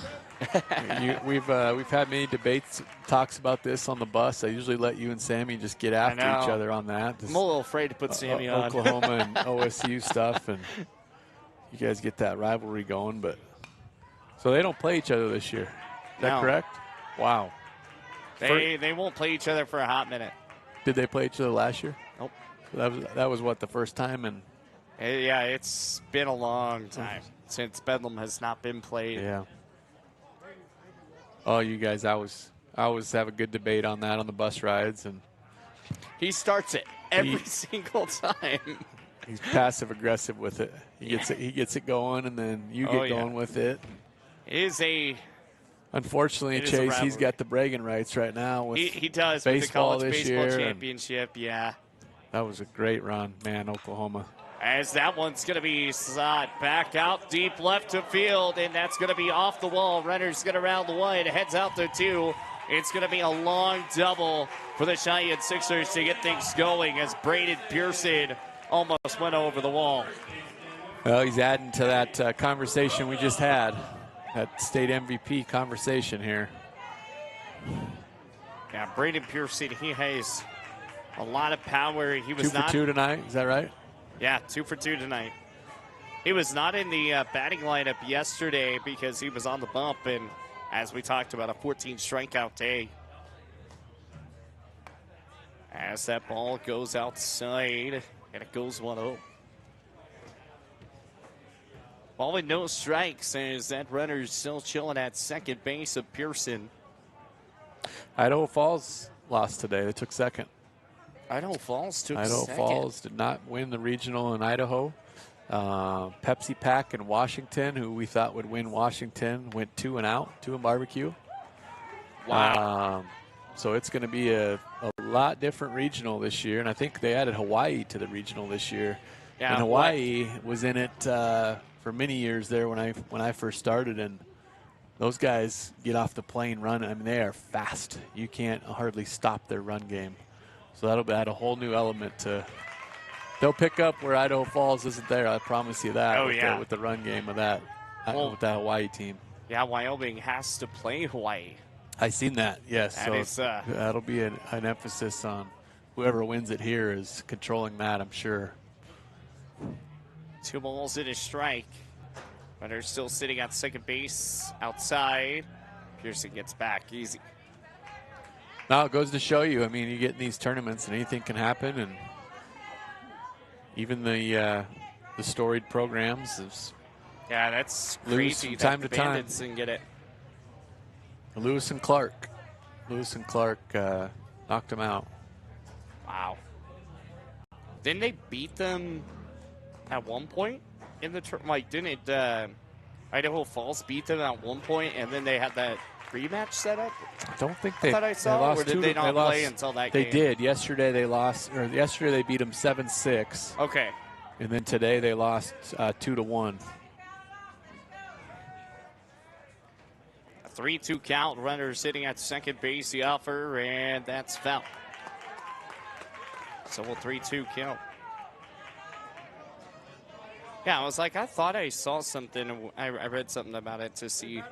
We've had many debates, talks about this on the bus. I usually let you and Sammy just get after each other on that. I'm a little afraid to put Sammy on. Oklahoma and OSU stuff, and you guys get that rivalry going. But so they don't play each other this year. Is that correct? Wow. They won't play each other for a hot minute. Did they play each other last year? Nope. So that was what, the first time? And yeah, it's been a long time since Bedlam has not been played. Yeah. Oh, you guys, I always have a good debate on that on the bus rides, and he starts it every single time. He's passive aggressive with it. He gets it going, and then you get going with it. It is a. Unfortunately, Chase, he's got the bragging rights right now. With he does baseball with the college this baseball year, championship. Yeah, that was a great run, man. Oklahoma. As that one's going to be shot back out deep left to field, and that's going to be off the wall. Renner's going to round the one, heads out to two. It's going to be a long double for the Cheyenne Sixers to get things going as Braden Pearson almost went over the wall. Well, he's adding to that conversation we just had. That state MVP conversation here. Yeah, Braden Pearson, he has a lot of power. He was 2 for 2 tonight, is that right? Yeah, 2 for 2 tonight. He was not in the batting lineup yesterday because he was on the bump, and as we talked about, a 14 strikeout day. As that ball goes outside, and it goes 1-0. Ball with no strikes as that runner's still chilling at second base of Pearson. Idaho Falls lost today. They took second. Idaho Falls took Idaho second. Falls did not win the regional in Idaho. Pepsi Pack in Washington, who we thought would win Washington, went 2 and out, 2 in barbecue. Wow. So it's going to be a lot different regional this year, and I think they added Hawaii to the regional this year. Yeah, and Hawaii was in it for many years there when I first started, and those guys get off the plane run. I mean, they are fast. You can't hardly stop their run game. So that'll add a whole new element to. They'll pick up where Idaho Falls isn't there. I promise you that. With the run game of that, with that Hawaii team. Yeah, Wyoming has to play Hawaii. I seen that. Yes. That so that'll be an emphasis on whoever wins it here is controlling that, I'm sure. 2 balls and a strike. Runner still sitting at second base outside. Pearson gets back easy. Now it goes to show you, I mean, you get in these tournaments and anything can happen, and even the storied programs is Yeah, that's lose crazy from that time the to time. Bandits didn't get it. Lewis and Clark knocked him out. Wow. Didn't they beat them at one point in the like? Didn't Idaho Falls beat them at one point, and then they had that rematch set up? I don't think I thought I saw, lost or did they not play until that They game? did. Yesterday they lost, or yesterday they beat them 7-6. Okay. And then today they lost 2-1. A 3-2 count. Runner sitting at second base. The offer, and that's foul. So a 3-2 count. Yeah, I was like, I thought I saw something. I read something about it to see.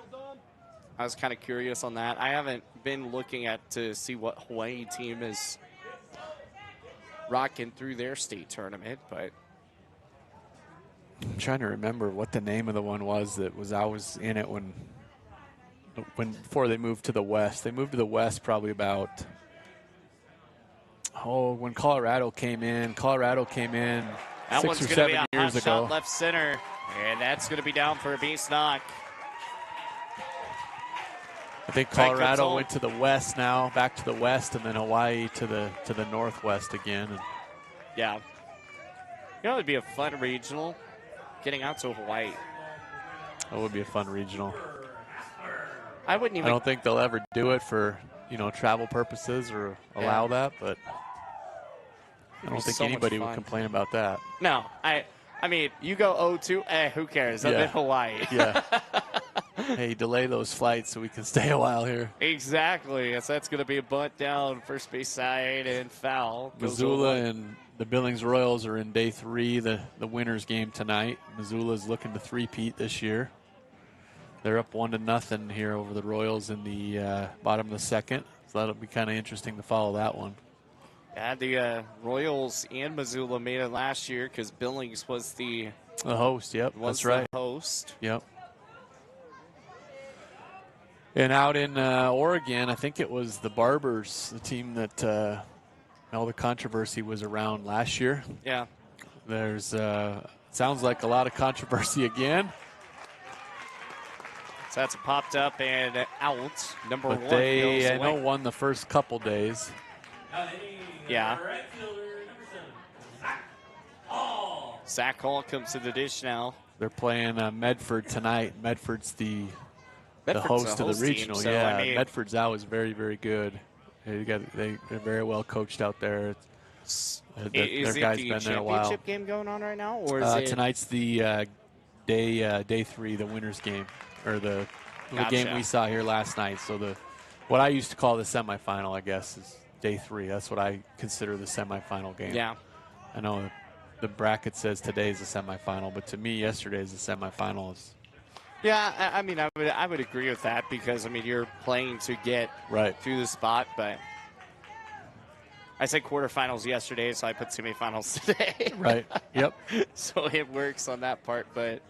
I was kind of curious on that. I haven't been looking at to see what Hawaii team is rocking through their state tournament, but I'm trying to remember what the name of the one was that was I was in it when before they moved to the West. They moved to the West probably about when Colorado came in. that 6 one's or going to 7 be a years hot ago. shot left center, and that's going to be down for a base knock. I think Frank Colorado Gutzel. went to the West now, back to the West, and then Hawaii to the Northwest again. And Yeah. You know, it'd be a fun regional, getting out to Hawaii. that would be a fun regional. I wouldn't I even. don't think they'll ever do it for travel purposes or allow that, but I be don't think so much anybody would fun. complain about that. No, I mean, you go 0-2, who cares? I'm Yeah. in Hawaii. Yeah. Hey, delay those flights so we can stay a while here. Exactly. So that's going to be a bunt down first base side and foul. Goes Missoula over. and the Billings Royals are in day 3, the winners game tonight. Missoula's looking to three-peat this year. They're up 1-0 here over the Royals in the bottom of the second. So that'll be kind of interesting to follow that one. Yeah, the Royals and Missoula made it last year because Billings was the host. Yep, was that's right. the host. Yep. And out in Oregon, I think it was the Barbers, the team that all the controversy was around last year. Yeah. There's sounds like a lot of controversy again. So that's popped up and out. Number But one. they, goes I know, away. won the first couple days. Yeah. Zach Hall comes to the dish now. They're playing Medford tonight. Medford's the Medford's host the of host the team, regional. so, yeah, I mean- Medford's out is very, very good. They're very well coached out there. Their Is it guy's the been there a while. championship game going on right now, or is it Tonight's the day 3, the winners game, or the game Gotcha. we saw here last night. So what I used to call the semifinal, I guess, is day 3. That's what I consider the semifinal game. Yeah. I know the bracket says today's the semifinal, but to me, yesterday's the semifinal. Yeah, I mean, I would agree with that because I mean you're playing to get right to the spot, but I said quarterfinals yesterday, so I put semifinals today. Right. Yep. So it works on that part, but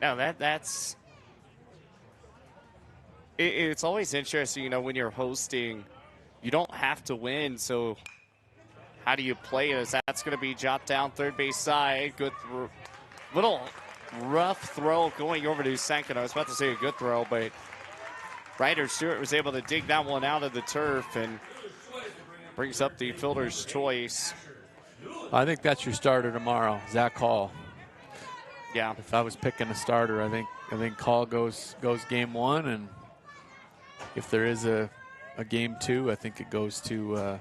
no, that's it's always interesting, when you're hosting, you don't have to win, so how do you play it? That's going to be jot down third base side. Good little rough throw going over to second. I was about to say a good throw, but Ryder Stewart was able to dig that one out of the turf and brings up the fielder's choice. I think that's your starter tomorrow, Zach Hall. Yeah. If I was picking a starter, I think Hall goes game 1, and if there is a game 2, I think it goes to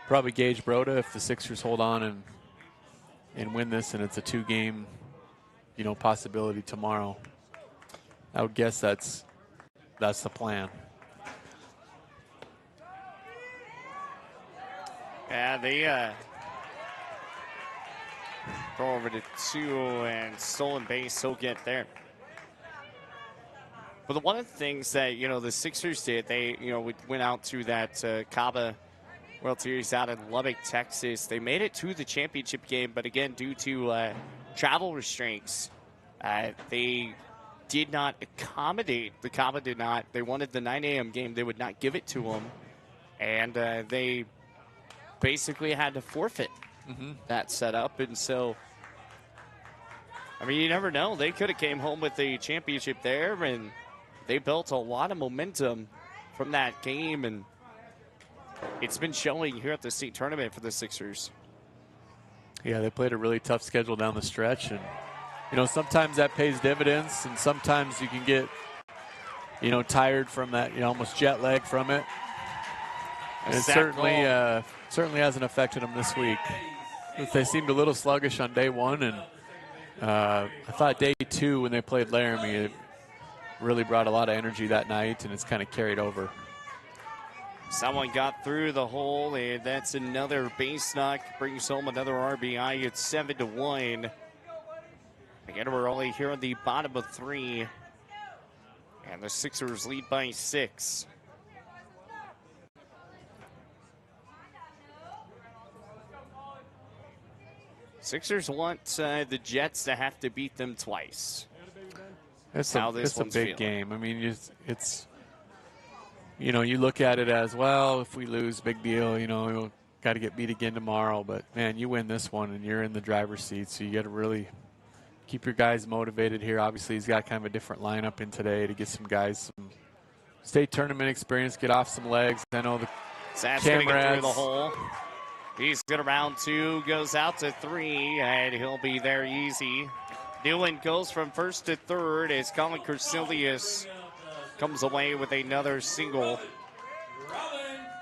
probably Gage Broda if the Sixers hold on and win this, and it's a 2-game, possibility tomorrow. I would guess that's the plan. Yeah, they go over to 2 and stolen base. He'll get there. But one of the things that, the Sixers did, they, went out to that Caba World Series out in Lubbock, Texas. They made it to the championship game, but again, due to travel restraints, they did not accommodate. The Caba did not. They wanted the 9 a.m. game. They would not give it to them. And they basically had to forfeit that setup. And so, I mean, you never know. They could have came home with the championship there, and they built a lot of momentum from that game. And it's been showing here at the state tournament for the Sixers. Yeah, they played a really tough schedule down the stretch. And, sometimes that pays dividends, and sometimes you can get, tired from that, almost jet lag from it. And it certainly hasn't affected them this week. They seemed a little sluggish on day one, and I thought day two when they played Laramie, it really brought a lot of energy that night, and it's kind of carried over. Someone got through the hole, and that's another base knock. Brings home another RBI. It's 7-1. Again, we're only here on the bottom of 3. And the Sixers lead by 6. Sixers want the Jets to have to beat them twice. It's a big game. I mean, it's you look at it as, well, if we lose, big deal. We'll got to get beat again tomorrow. But, man, you win this one, and you're in the driver's seat, so you got to really keep your guys motivated here. Obviously, he's got kind of a different lineup in today to get some guys some state tournament experience, get off some legs. I know the Zach's going to get through the hole. He's good around 2, goes out to 3, and he'll be there easy. Newland goes from first to third as Colin Corsilius comes away with another single.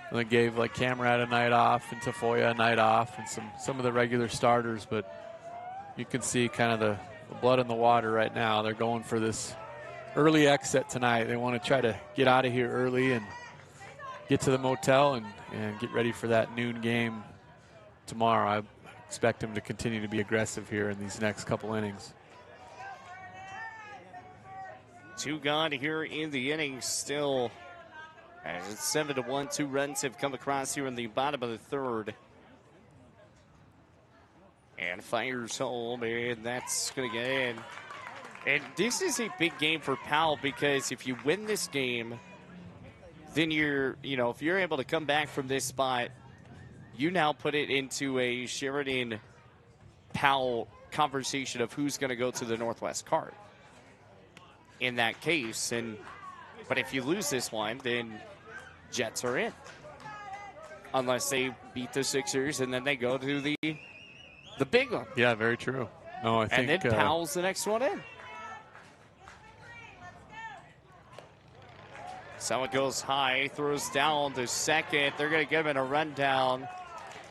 And they gave Camerad a night off and Tafoya a night off and some of the regular starters, but you can see kind of the blood in the water right now. They're going for this early exit tonight. They want to try to get out of here early and get to the motel and get ready for that noon game tomorrow. I expect them to continue to be aggressive here in these next couple innings. 2 gone here in the innings still. As it's 7-1, 2 runs have come across here in the bottom of the 3rd. And fires home, and that's going to get in. And this is a big game for Powell because if you win this game, then if you're able to come back from this spot, you now put it into a Sheridan-Powell conversation of who's going to go to the Northwest card in that case. But if you lose this one, then Jets are in. Unless they beat the Sixers and then they go to the big one. Yeah, very true. No, I think. And then Powell's the next one in. Someone goes high, throws down to second. They're going to give him a rundown.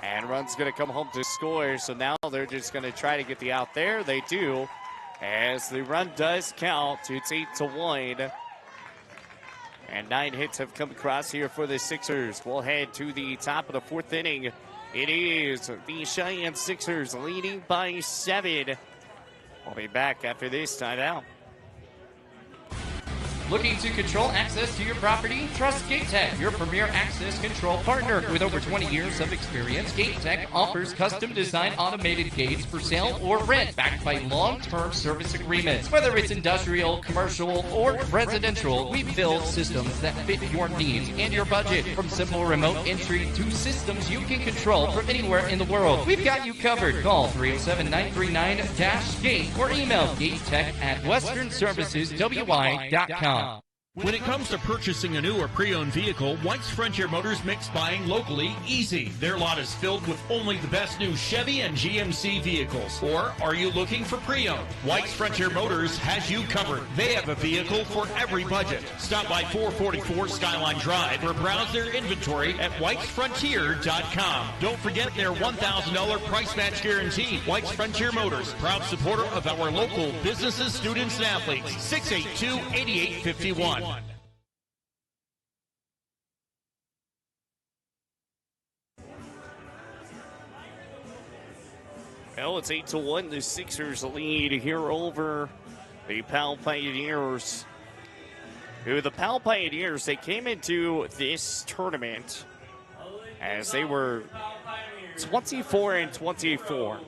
And run's going to come home to score. So now they're just going to try to get the out there. They do. As the run does count, it's 8-1. And 9 hits have come across here for the Sixers. We'll head to the top of the 4th inning. It is the Cheyenne Sixers leading by 7. We'll be back after this timeout. Looking to control access to your property? Trust GateTech, your premier access control partner. With over 20 years of experience, GateTech offers custom-designed automated gates for sale or rent, backed by long-term service agreements. Whether it's industrial, commercial, or residential, we build systems that fit your needs and your budget. From simple remote entry to systems you can control from anywhere in the world, we've got you covered. Call 307-939-GATE or email gatetech@westernserviceswy.com. When it comes to purchasing a new or pre-owned vehicle, White's Frontier Motors makes buying locally easy. Their lot is filled with only the best new Chevy and GMC vehicles. Or are you looking for pre-owned? White's Frontier Motors has you covered. They have a vehicle for every budget. Stop by 444 Skyline Drive or browse their inventory at whitesfrontier.com. Don't forget their $1,000 price match guarantee. White's Frontier Motors, proud supporter of our local businesses, students, and athletes. 682-8851. Well, it's 8-1. The Sixers lead here over the Powell Pioneers. who the Powell Pioneers, they came into this tournament as they were 24-24.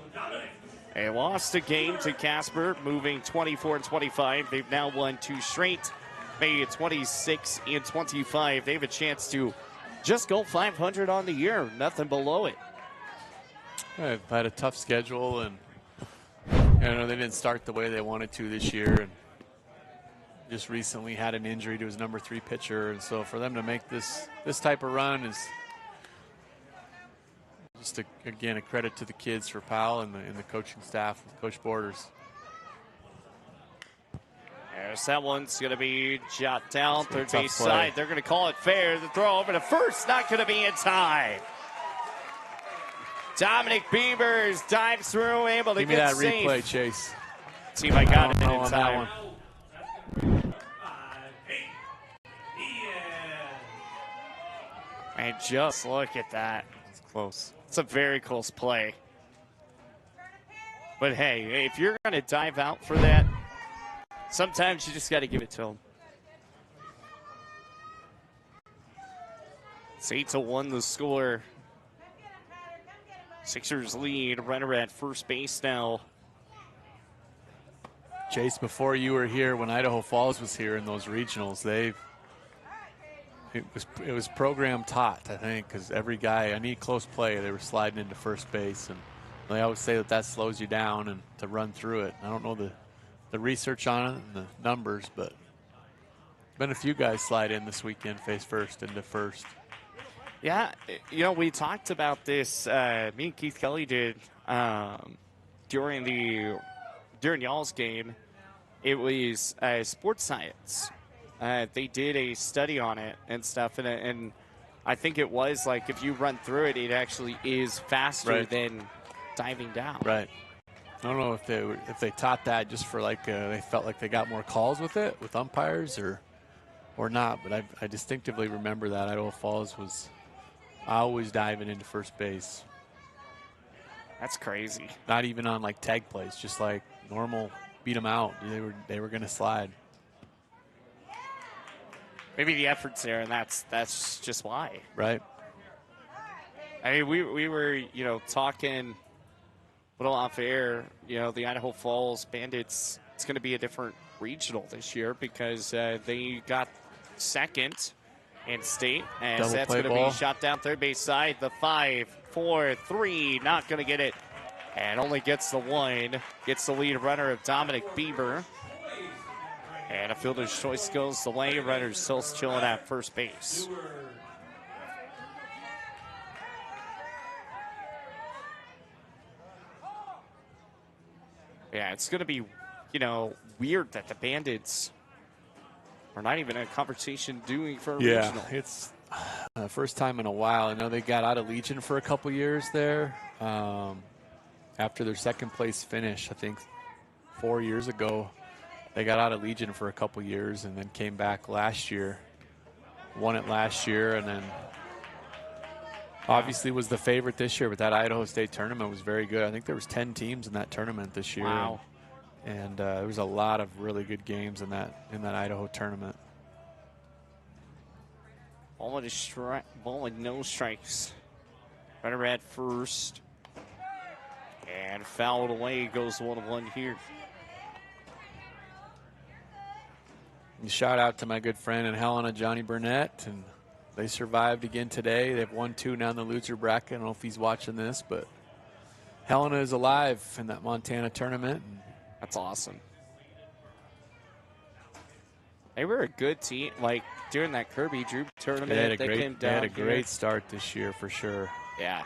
They lost a game to Casper, moving 24-25. They've now won 2 straight, made it 26-25. They have a chance to just go 500 on the year, nothing below it. They've had a tough schedule, and they didn't start the way they wanted to this year, and just recently had an injury to his number 3 pitcher, and so for them to make this type of run is just again a credit to the kids for Powell and the coaching staff with Coach Borders. Yes, that one's going to be shot down, third base play. side. They're going to call it fair. The throw over to first, not going to be in time. Dominic Beavers dives through, able to Give me get that safe. replay, Chase. See if I got it in on that time. one. And just look at that. It's close. It's a very close play. But hey, if you're going to dive out for that, sometimes you just got to give it to them. It's 8-1 the score. Sixers lead. Runner at first base now. Chase, before you were here, when Idaho Falls was here in those regionals, it was program taught, I think, because every guy, any close play, they were sliding into first base, and they always say that slows you down and to run through it. I don't know the research on it and the numbers, but been a few guys slide in this weekend, face first into first. Yeah, we talked about this. Me and Keith Kelly did during y'all's game. It was sports science. They did a study on it and stuff, and I think it was like if you run through it, it actually is faster than diving down. Right. I don't know if they taught that just for they felt like they got more calls with it with umpires or not, but I distinctively remember that Idaho Falls was always diving into first base. That's crazy. Not even on tag plays, just like normal beat them out. They were going to slide. Maybe the effort's there, and that's just why. Right. I mean, we were talking a little off air. The Idaho Falls Bandits. It's going to be a different regional this year because they got second in state, and Double that's play going to ball. be shot down third base side. The 5-4-3, not going to get it, and only gets the 1. Gets the lead runner of Dominic Bieber. And a fielder's choice goes the way. Runner's still chilling at first base. Yeah, it's going to be, weird that the Bandits are not even in a conversation doing for a regional. It's first time in a while. I know they got out of Legion for a couple years there after their second place finish, I think 4 years ago. They got out of Legion for a couple years and then came back last year, won it last year, and then obviously was the favorite this year, but that Idaho State tournament was very good. I think there was 10 teams in that tournament this year. Wow. And there was a lot of really good games in that Idaho tournament. Ball with no strikes. Runner at first. And fouled away goes 1-1 here. And shout out to my good friend in Helena, Johnny Burnett, and they survived again today. They've won 2 now in the loser bracket. I don't know if he's watching this, but Helena is alive in that Montana tournament. That's awesome. They were a good team. During that Kirby Drew tournament, They had a came down. they had a here. great start this year for sure. Yeah.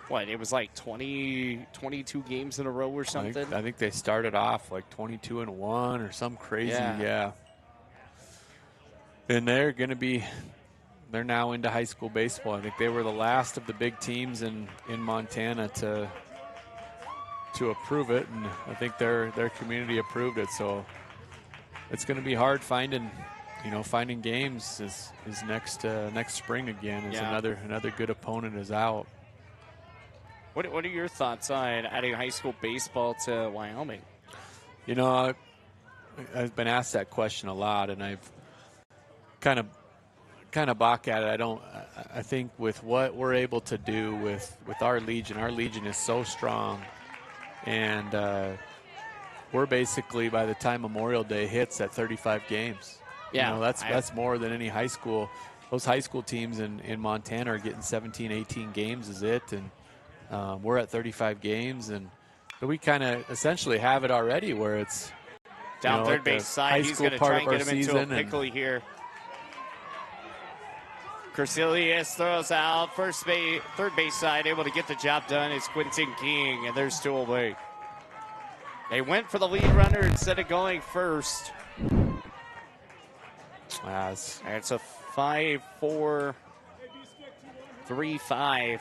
It was 22 games in a row or something? I think they started off 22-1 or some crazy. Yeah. And they're now into high school baseball. I think they were the last of the big teams in Montana to approve it, and I think their community approved it. So it's going to be hard finding games is next spring again. Another good opponent is out. What are your thoughts on adding high school baseball to Wyoming? I've been asked that question a lot, and I've kind of balk at it. I think with what we're able to do with our Legion is so strong, and we're basically, by the time Memorial Day hits, at 35 games. Yeah, you know, that's more than any high school. Those high school teams in Montana are getting 17, 18 games is it, and we're at 35 games, and we kind of essentially have it already where it's down third like base side. He's going to try and get him into a pickle here. Corsilius throws out third base side, able to get the job done. It's Quentin King, and there's 2 away. They went for the lead runner instead of going first. It's a 5-4-3-5.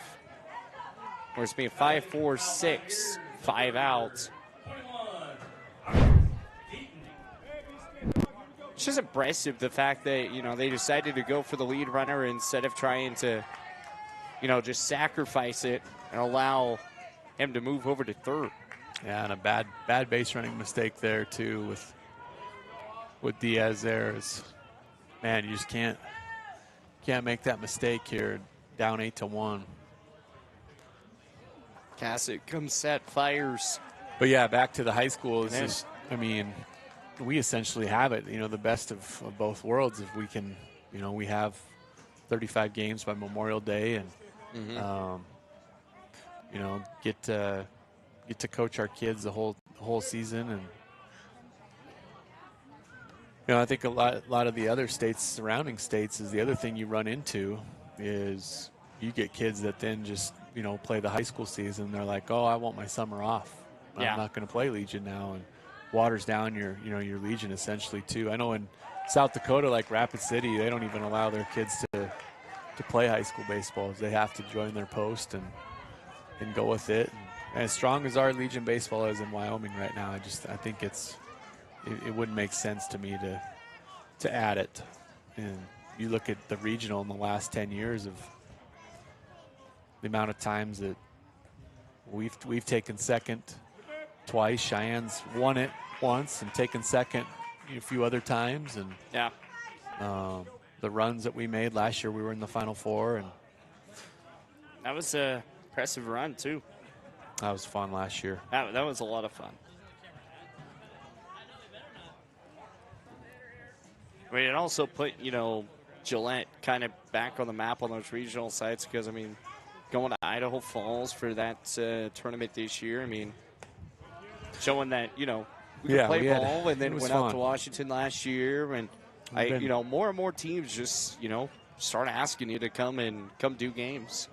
Or it's being 5-4-6, 5 outs. It's just impressive the fact that, you know, they decided to go for the lead runner instead of trying to, you know, just sacrifice it and allow him to move over to third. Yeah, and a bad base running mistake there too with Diaz there. Man, you just can't make that mistake here. Down 8-1. Cassick comes set, fires. But yeah, back to the high school. It's just, I mean, we essentially have it, you know, the best of both worlds. If we can, you know, we have 35 games by Memorial Day, and you know, get to coach our kids the whole season. And you know, I think a lot of the other states, surrounding states, is the other thing you run into is you get kids that then just, you know, play the high school season. They're like, oh, I want my summer off. I'm not going to play Legion now, and waters down your Legion essentially too. I know in South Dakota, like Rapid City, they don't even allow their kids to play high school baseball. They have to join their post and go with it. And as strong as our Legion baseball is in Wyoming right now, I think it wouldn't make sense to me to add it. And you look at the regional in the last 10 years of the amount of times that we've taken second twice. Cheyenne's won it once and taken second a few other times, and the runs that we made last year, we were in the Final Four, and that was a impressive run too. That was fun last year. That was a lot of fun. I mean, it also put, you know, Gillette kind of back on the map on those regional sites, because I mean, going to Idaho Falls for that tournament this year, I mean, showing that, you know, we can play ball, and then went out to Washington last year, and you know, more and more teams just, you know, start asking you to come do games.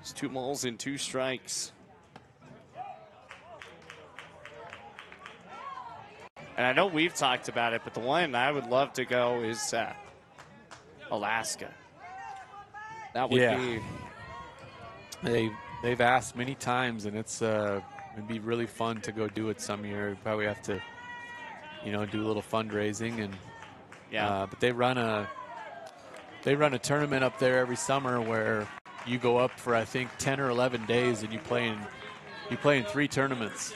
It's 2 balls and 2 strikes. And I know we've talked about it, but the one I would love to go is Alaska. That would be. They've asked many times, and it'd be really fun to go do it some year. We probably have to, you know, do a little fundraising, and but they run a tournament up there every summer where you go up for, I think, 10 or 11 days, and you play in 3 tournaments.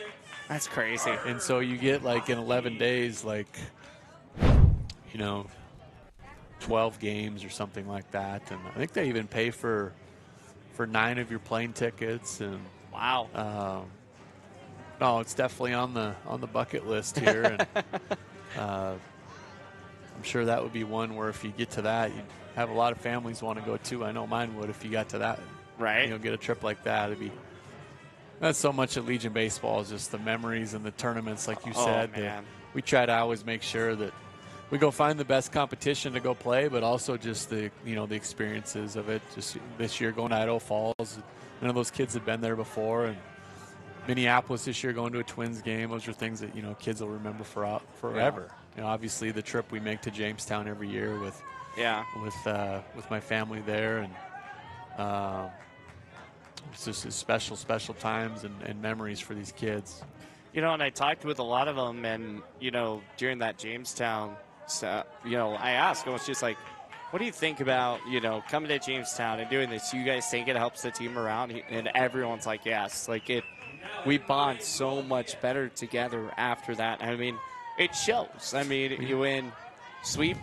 That's crazy. And so you get, like, in 11 days, like, you know, 12 games or something like that. And I think they even pay for 9 of your plane tickets. And wow. No, it's definitely on the bucket list here. And I'm sure that would be one where if you get to that, you'd have a lot of families want to go too. I know mine would if you got to that. Right. You know, get a trip like that. That's so much of Legion baseball is just the memories and the tournaments, like you said. Man. We try to always make sure that we go find the best competition to go play, but also just the experiences of it. Just this year going to Idaho Falls, none of those kids had been there before, and Minneapolis this year going to a Twins game. Those are things that, you know, kids will remember forever. You know, obviously the trip we make to Jamestown every year with my family there, and it's just special times and memories for these kids. You know, and I talked with a lot of them, and, you know, during that Jamestown, you know, I asked, I was just like, what do you think about, you know, coming to Jamestown and doing this? You guys think it helps the team around? And everyone's like, yes. Like, it we bond so much better together after that. I mean, it shows. I mean, you win, sweep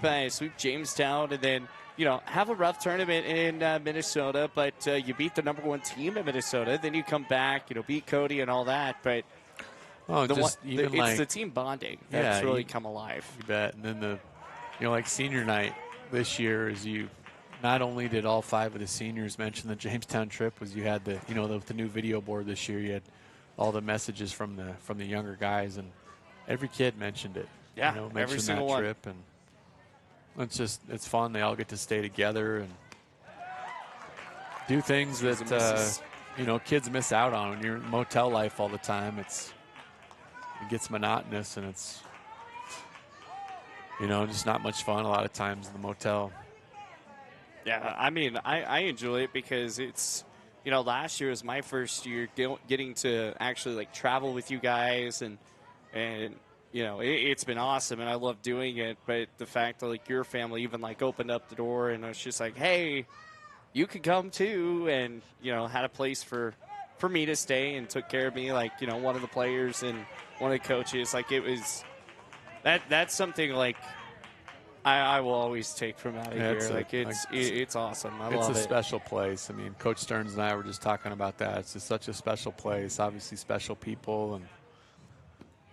Jamestown, and then, you know, have a rough tournament in Minnesota, but you beat the #1 team in Minnesota. Then you come back, you know, beat Cody and all that. But it's the team bonding that's really come alive. You bet. And then like senior night this year is not only did all 5 of the seniors mention the Jamestown trip, was you had with the new video board this year, you had all the messages from the younger guys, and every kid mentioned it. Yeah, mentioned every single one. Trip, and it's fun. They all get to stay together and do things that kids miss out on when you're in motel life all the time. It gets monotonous, and it's just not much fun a lot of times in the motel. Yeah, I mean, I enjoy it because it's, last year was my first year getting to actually like travel with you guys, and it's been awesome, and I love doing it. But the fact that like your family even like opened up the door, and it's just like, hey, you could come too, and had a place for me to stay and took care of me, like one of the players and one of the coaches. Like, it was that's something like I will always take from out of here. It's awesome. I love it. It's a special place. I mean, Coach Stearns and I were just talking about that. It's just such a special place. Obviously, special people, and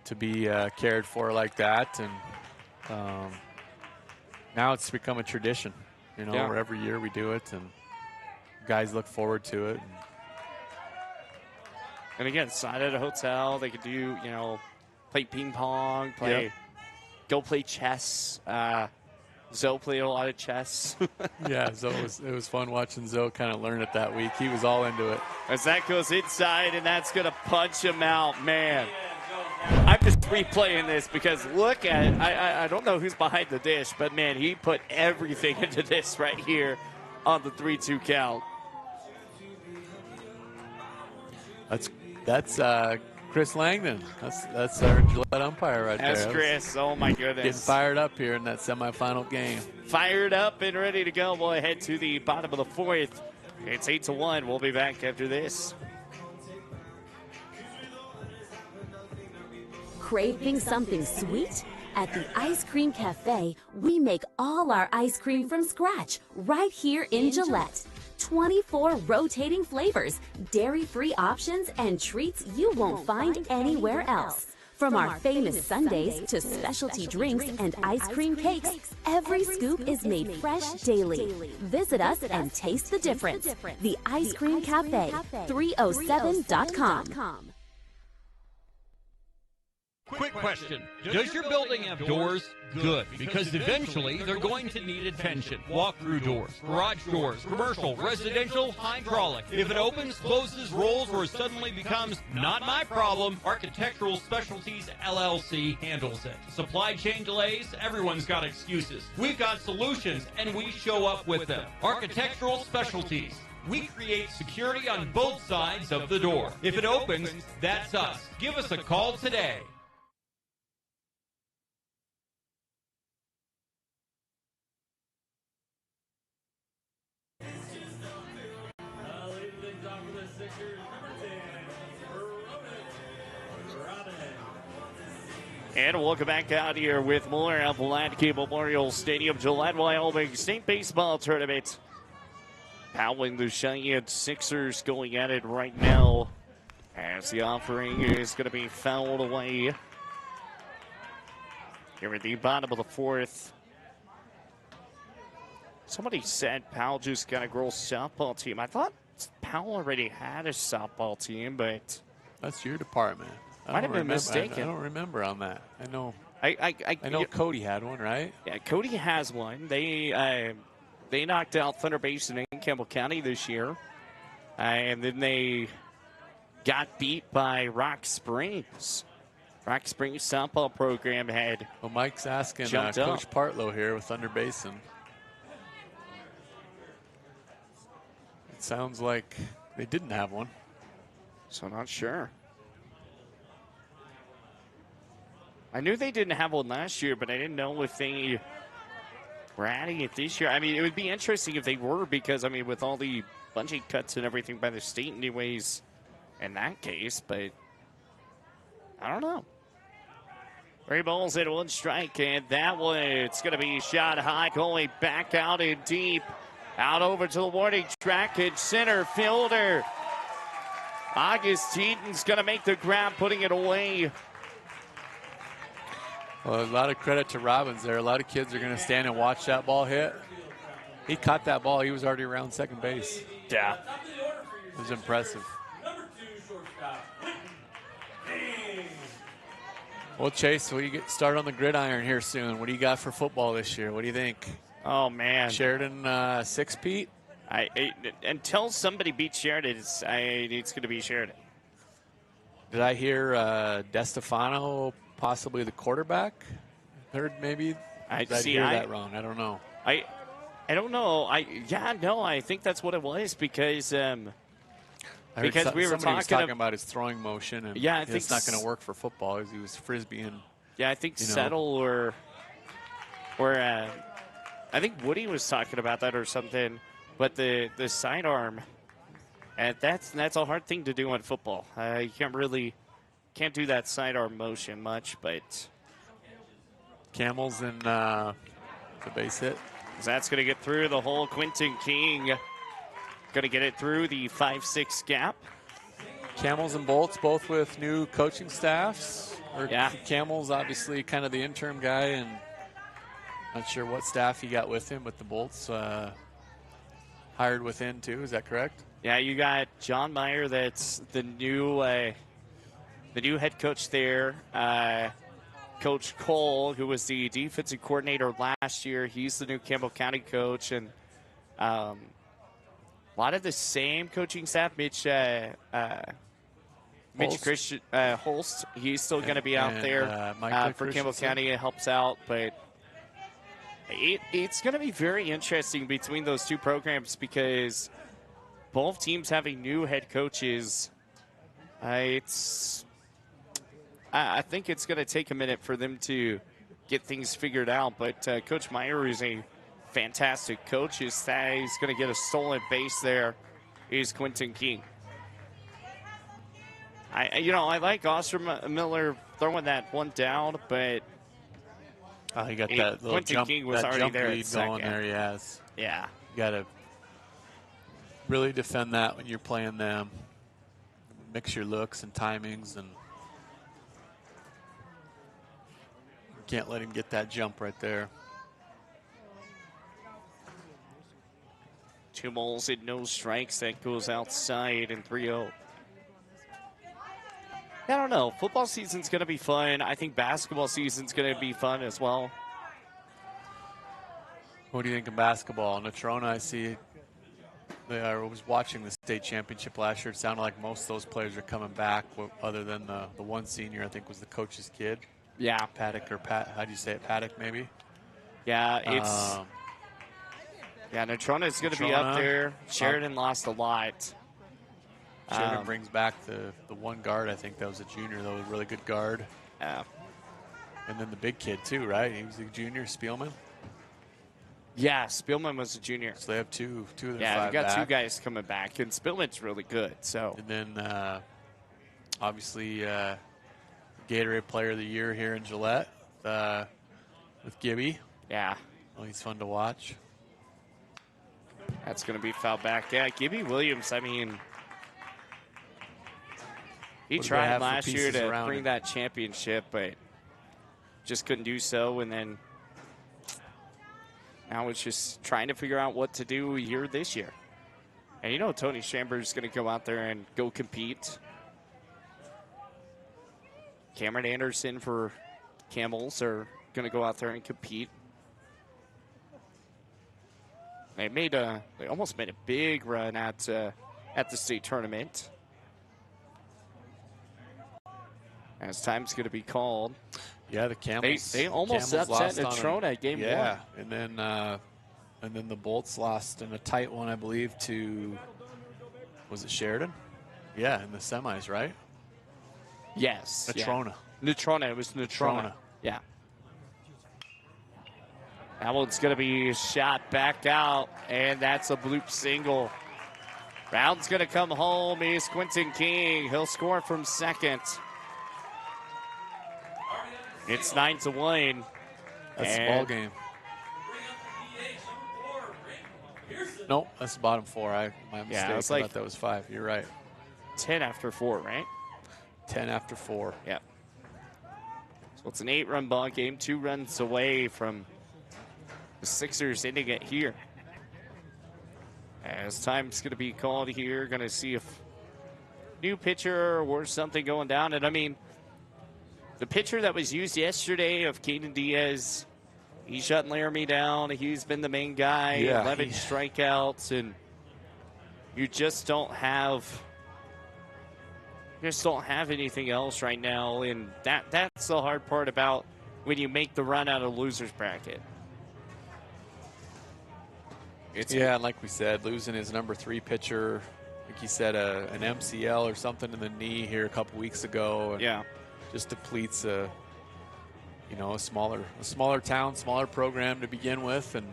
to be cared for like that. And now it's become a tradition. Where every year we do it, and guys look forward to it. And again, sign at a hotel. They could do, play ping pong, go play chess. Zoe played a lot of chess. Yeah, it was fun watching Zoe kind of learn it that week. He was all into it. As that goes inside, and that's going to punch him out, man. I'm just replaying this because look at it. I don't know who's behind the dish, but, man, he put everything into this right here on the 3-2 count. That's Chris Langdon. That's our Gillette umpire right there. That's Chris. Oh, my goodness. Getting fired up here in that semifinal game. Fired up and ready to go. We'll head to the bottom of the 4th. It's 8-1. We'll be back after this. Craving something sweet? At the Ice Cream Cafe, we make all our ice cream from scratch right here in Gillette. 24 rotating flavors, dairy-free options, and treats you won't find anywhere else. From our famous sundaes to specialty drinks and ice cream cakes, every scoop is made fresh daily. Visit us and taste the difference. The Ice Cream Cafe, 307.com. Quick question. Does your building have doors? Good, because eventually they're going to need attention. Walk-through doors, garage doors, commercial, residential, hydraulic. If it opens, closes, rolls, or suddenly becomes not my problem, Architectural Specialties LLC handles it. Supply chain delays, everyone's got excuses. We've got solutions, and we show up with them. Architectural Specialties. We create security on both sides of the door. If it opens, that's us. Give us a call today. And welcome back out here with more at Bladke Memorial Stadium, Gillette, Wyoming State Baseball Tournament. Powell the Cheyenne Sixers going at it right now as the offering is going to be fouled away here at the bottom of the 4th. Somebody said Powell just got a girls softball team. I thought Powell already had a softball team, but that's your department. Might have been mistaken. I don't remember on that. I know. I know Cody had one, right? Yeah, Cody has one. They knocked out Thunder Basin in Campbell County this year, and then they got beat by Rock Springs. Rock Springs softball program had. Well, Mike's asking Coach Partlow here with Thunder Basin. It sounds like they didn't have one, so not sure. I knew they didn't have one last year, but I didn't know if they were adding it this year. I mean, it would be interesting if they were because, I mean, with all the budget cuts and everything by the state anyways in that case, but I don't know. 3 balls and 1 strike, and that one, it's going to be shot high, going back out and deep. Out over to the warning track, and center fielder Augustine's going to make the grab, putting it away. Well, a lot of credit to Robbins there. A lot of kids are going to stand and watch that ball hit. He caught that ball. He was already around second base. Yeah. It was impressive. Well, Chase, we get started on the gridiron here soon. What do you got for football this year? What do you think? Oh, man. Sheridan 6, Pete? Until somebody beats Sheridan, it's going to be Sheridan. Did I hear DeStefano possibly the quarterback? Heard maybe? Did I hear that wrong? I don't know. I don't know. I think that's what it was because we were talking about his throwing motion, and I think it's not going to work for football. He was frisbeeing. Yeah, I think Settle or I think Woody was talking about that or something. But the sidearm, and that's a hard thing to do in football. You can't do that sidearm motion much, but Camels and the base hit. That's going to get through the hole. Quentin King going to get it through the 5-6 gap. Camels and Bolts both with new coaching staffs. Camels obviously kind of the interim guy, and not sure what staff he got with him, but the Bolts hired within too. Is that correct? Yeah, you got John Meyer. That's the new head coach there. Coach Cole, who was the defensive coordinator last year, he's the new Campbell County coach, and a lot of the same coaching staff. Mitch Christian Holst, he's still going to be out there for Campbell County. It helps out, but it's going to be very interesting between those two programs because both teams having new head coaches. I think it's going to take a minute for them to get things figured out, but Coach Meyer is a fantastic coach. He's going to get a stolen base there. Is Quentin King. I like Ostermiller throwing that one down, but he got that little Quentin King was already there lead going there. Yes. Yeah. You got to really defend that when you're playing them. Mix your looks and timings, and can't let him get that jump right there. 2 balls and no strikes. That goes outside and 3-0. I don't know. Football season's going to be fun. I think basketball season's going to be fun as well. What do you think of basketball? Natrona, I see. I was watching the state championship last year. It sounded like most of those players are coming back, other than the one senior, I think, was the coach's kid. Yeah. Paddock or how do you say it? Paddock, maybe? Yeah, it's... Natrona is going to be up there. Sheridan lost a lot. Sheridan brings back the one guard. I think that was a junior, though, a really good guard. Yeah. And then the big kid, too, right? He was a junior, Spielman? Yeah, Spielman was a junior. So they have two of their 5 Yeah, they've got back. 2 guys coming back, and Spielman's really good. So. And then, obviously, Gatorade Player of the Year here in Gillette with Gibby. Yeah. Well, he's fun to watch. That's going to be fouled back. Yeah, Gibby Williams, I mean, he tried last year to bring that championship, but just couldn't do so. And then now it's just trying to figure out what to do here this year. And Tony Chambers is going to go out there and go compete. Cameron Anderson for Camels are going to go out there and compete. They almost made a big run at the state tournament. As time's going to be called. Yeah, the Camels. They almost upset Natrona game 1. Yeah, and then the Bolts lost in a tight one, I believe, to, was it Sheridan? Yeah, in the semis, right? Yes. Natrona. Yeah. Natrona. It was Natrona. Yeah. That one's going to be shot back out, and that's a bloop single. Round's going to come home. Is Quentin King. He'll score from second. It's 9-1. That's the ball game. Nope, that's the bottom 4. My mistake. Yeah, it's I like thought that was 5. You're right. 10 after 4, right? 10 after 4. Yeah. So it's an 8-run ball game, 2 runs away from the Sixers ending it here. As time's going to be called here, going to see if new pitcher or something going down. And I mean, the pitcher that was used yesterday of Caden Diaz, he's shutting Laramie down. He's been the main guy, 11 strikeouts, and you just don't have anything else right now. And that's the hard part about when you make the run out of loser's bracket. And like we said, losing his number 3 pitcher, like he said, an MCL or something in the knee here a couple weeks ago. And just depletes a smaller town, smaller program to begin with. And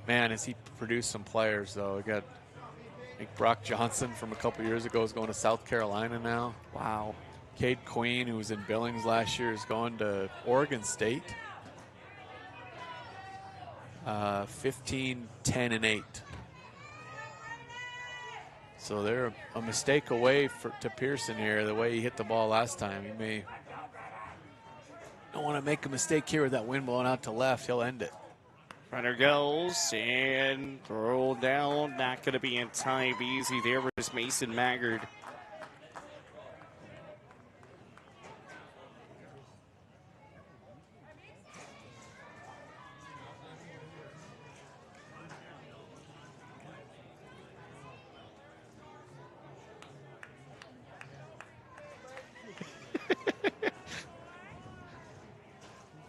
man, has he produced some players though. I think Brock Johnson from a couple years ago is going to South Carolina now. Wow. Cade Queen, who was in Billings last year, is going to Oregon State. 15, 10, and 8. So they're a mistake away to Pearson here, the way he hit the ball last time. He don't want to make a mistake here with that wind blowing out to left. He'll end it. Runner goes and throw down. Not going to be in time. Easy there was Mason Maggard.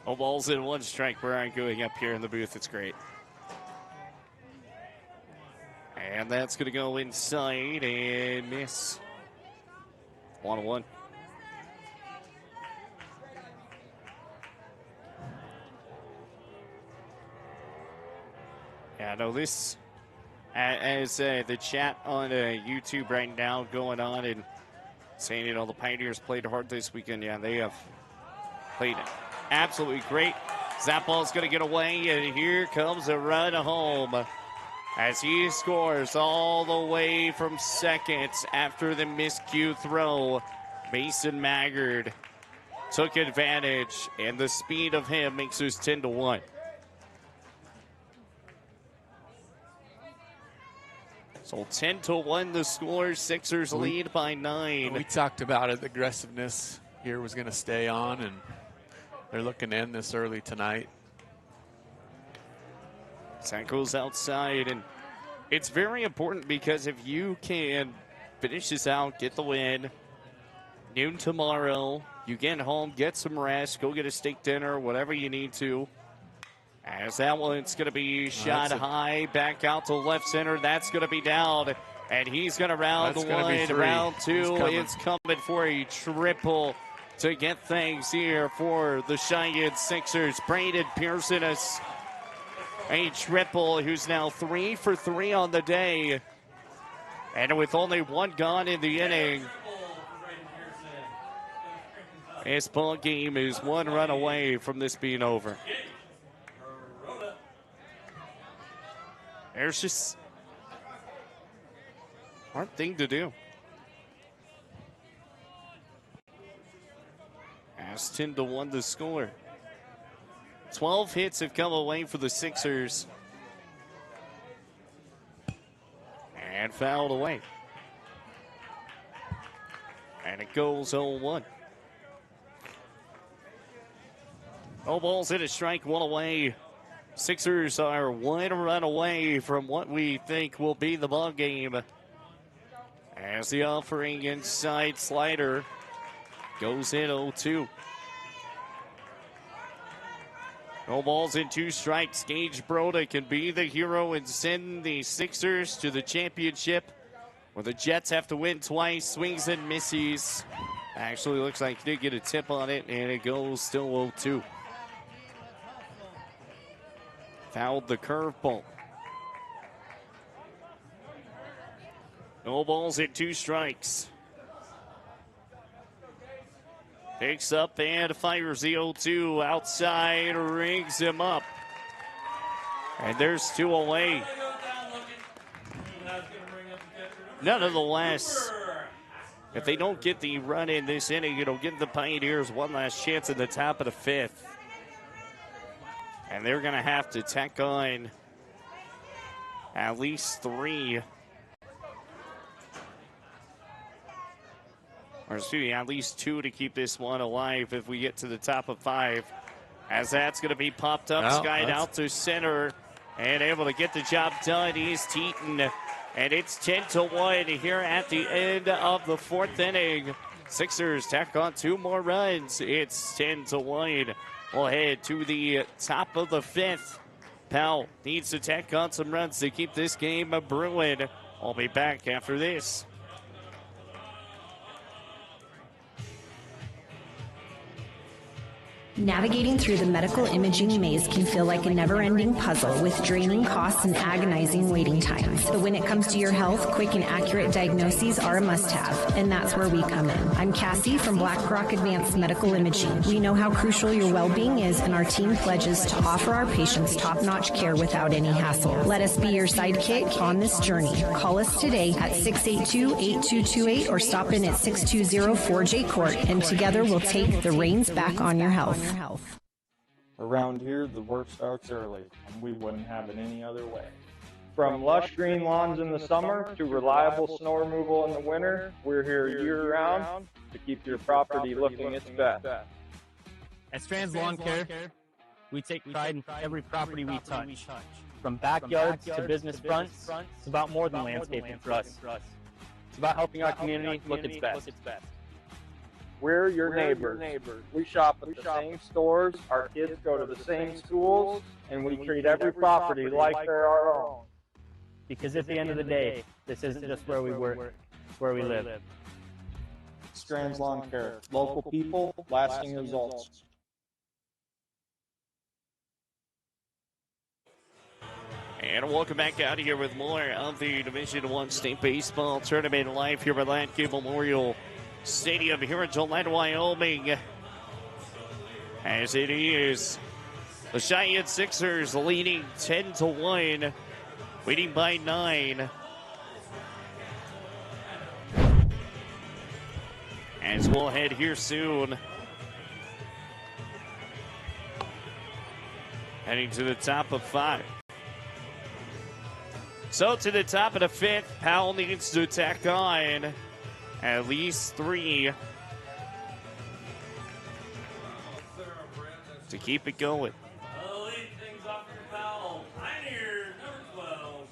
No balls in, 1 strike. Brian going up here in the booth. It's great. And that's going to go inside and miss. 1-1. Yeah, no, this, as the chat on YouTube right now going on and saying, the Pioneers played hard this weekend. Yeah, they have played it absolutely great. That ball's going to get away, and here comes a run home as he scores all the way from second after the miscue throw. Mason Maggard took advantage, and the speed of him makes us 10-1. So 10-1 the score. Sixers lead by 9. We talked about it. The aggressiveness here was going to stay on, and they're looking to end this early tonight. That goes outside, and it's very important because if you can finish this out, get the win, noon tomorrow, you get home, get some rest, go get a steak dinner, whatever you need to. As that one's going to be shot high, back out to left center. That's going to be down, and he's going to round the one. Round 2 is coming for a triple to get things here for the Cheyenne Sixers. Braden Pearson is a triple, who's now 3 for 3 on the day. And with only 1 gone in the inning, this ball game is 1 run away from this being over. There's just hard thing to do. As 10-1 the score. 12 hits have come away for the Sixers. And fouled away. And it goes 0-1. No balls in a strike, 1 away. Sixers are 1 run away from what we think will be the ball game. As the offering inside slider goes in 0-2. No balls in 2 strikes. Gage Broda can be the hero and send the Sixers to the championship, where the Jets have to win twice. Swings and misses. Actually looks like he did get a tip on it, and it goes still 0-2. Fouled the curveball. No balls in 2 strikes. Picks up and fires the 0-2 outside, rings him up. And there's 2 away. Nonetheless, if they don't get the run in this inning, it'll give the Pioneers one last chance in the top of the 5th. And they're going to have to tack on at least 3. Or excuse me, at least 2 to keep this one alive if we get to the top of 5. As that's going to be popped up, skied out to center, and able to get the job done is Teton. And it's 10-1 here at the end of the 4th inning. Sixers tack on 2 more runs. It's 10-1. We'll head to the top of the 5th. Powell needs to tack on some runs to keep this game brewing. I'll be back after this. Navigating through the medical imaging maze can feel like a never-ending puzzle with draining costs and agonizing waiting times. But when it comes to your health, quick and accurate diagnoses are a must-have, and that's where we come in. I'm Cassie from Blackrock Advanced Medical Imaging. We know how crucial your well-being is, and our team pledges to offer our patients top-notch care without any hassle. Let us be your sidekick on this journey. Call us today at 682-8228 or stop in at 620 4J Court, and together we'll take the reins back on your health. Around here, the work starts early, and we wouldn't have it any other way. From lush green lawns in the summer to reliable snow removal in the winter, we're here year-round to keep your property looking its best. At Strands Lawn Care, we take pride in every property we touch. From backyards to business fronts, it's about more than landscaping for us. It's about helping our community look its best. We're your neighbors. We shop at the same stores, our kids go to the same schools, and we treat every property like they're our own. Because at the end of the day, this isn't just where we work, it's where we live. Strands Lawn Care. Local people, lasting results. And welcome back out here with more of the Division I State Baseball Tournament live here at Land Cube Memorial Stadium here in Gillette, Wyoming. As it is the Cheyenne Sixers leading 10-1, leading by 9. As we'll head here soon. Heading to the top of 5. So to the top of the 5th, Powell needs to tack on at least 3 to keep it going. Leading things off for Powell. Pioneer, number 12,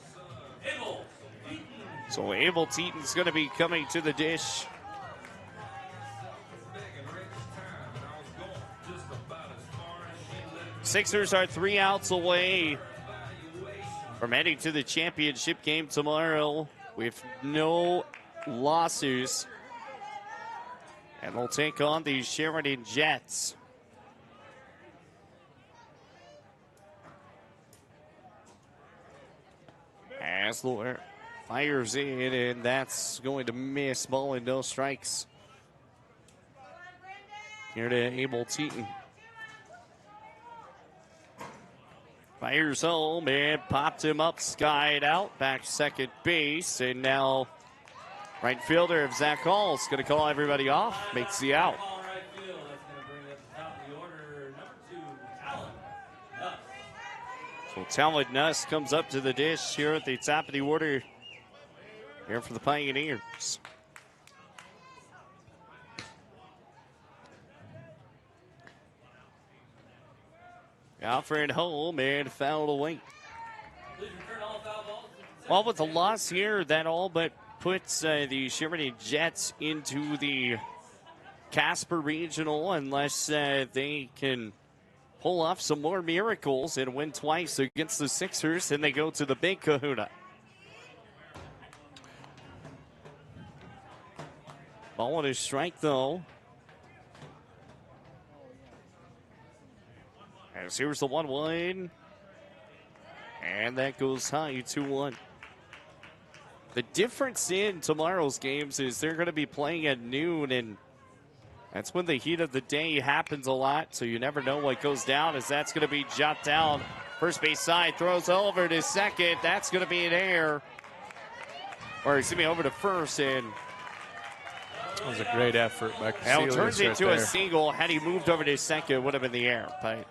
Abel Teton. So Abel Teton's going to be coming to the dish. Sixers are 3 outs away from heading to the championship game tomorrow with no losses. And they'll take on the Sheridan Jets. Asler fires in, and that's going to miss. Ball and no strikes. Here to Abel Teton. Fires home and popped him up, skied out, back second base, and now right fielder Zach Hall is going to call everybody off, makes the out. So Talon Nuss comes up to the dish here at the top of the order here for the Pioneers. Alfred home and fouled away. Well, with the loss here, that all but puts the Sheridan Jets into the Casper Regional unless they can pull off some more miracles and win twice against the Sixers, and they go to the Big Kahuna. Ball on his strike, though. As here's the 1-1. And that goes high, 2-1. The difference in tomorrow's games is they're going to be playing at noon, and That's when the heat of the day happens a lot, so you never know what goes down, as that's going to be jot down. First base side, throws over to second. That's going to be an error. Or excuse me, over to first, and that was a great effort by now Casilius turns right into there. a single. Had he moved over to second, it would have been the air. But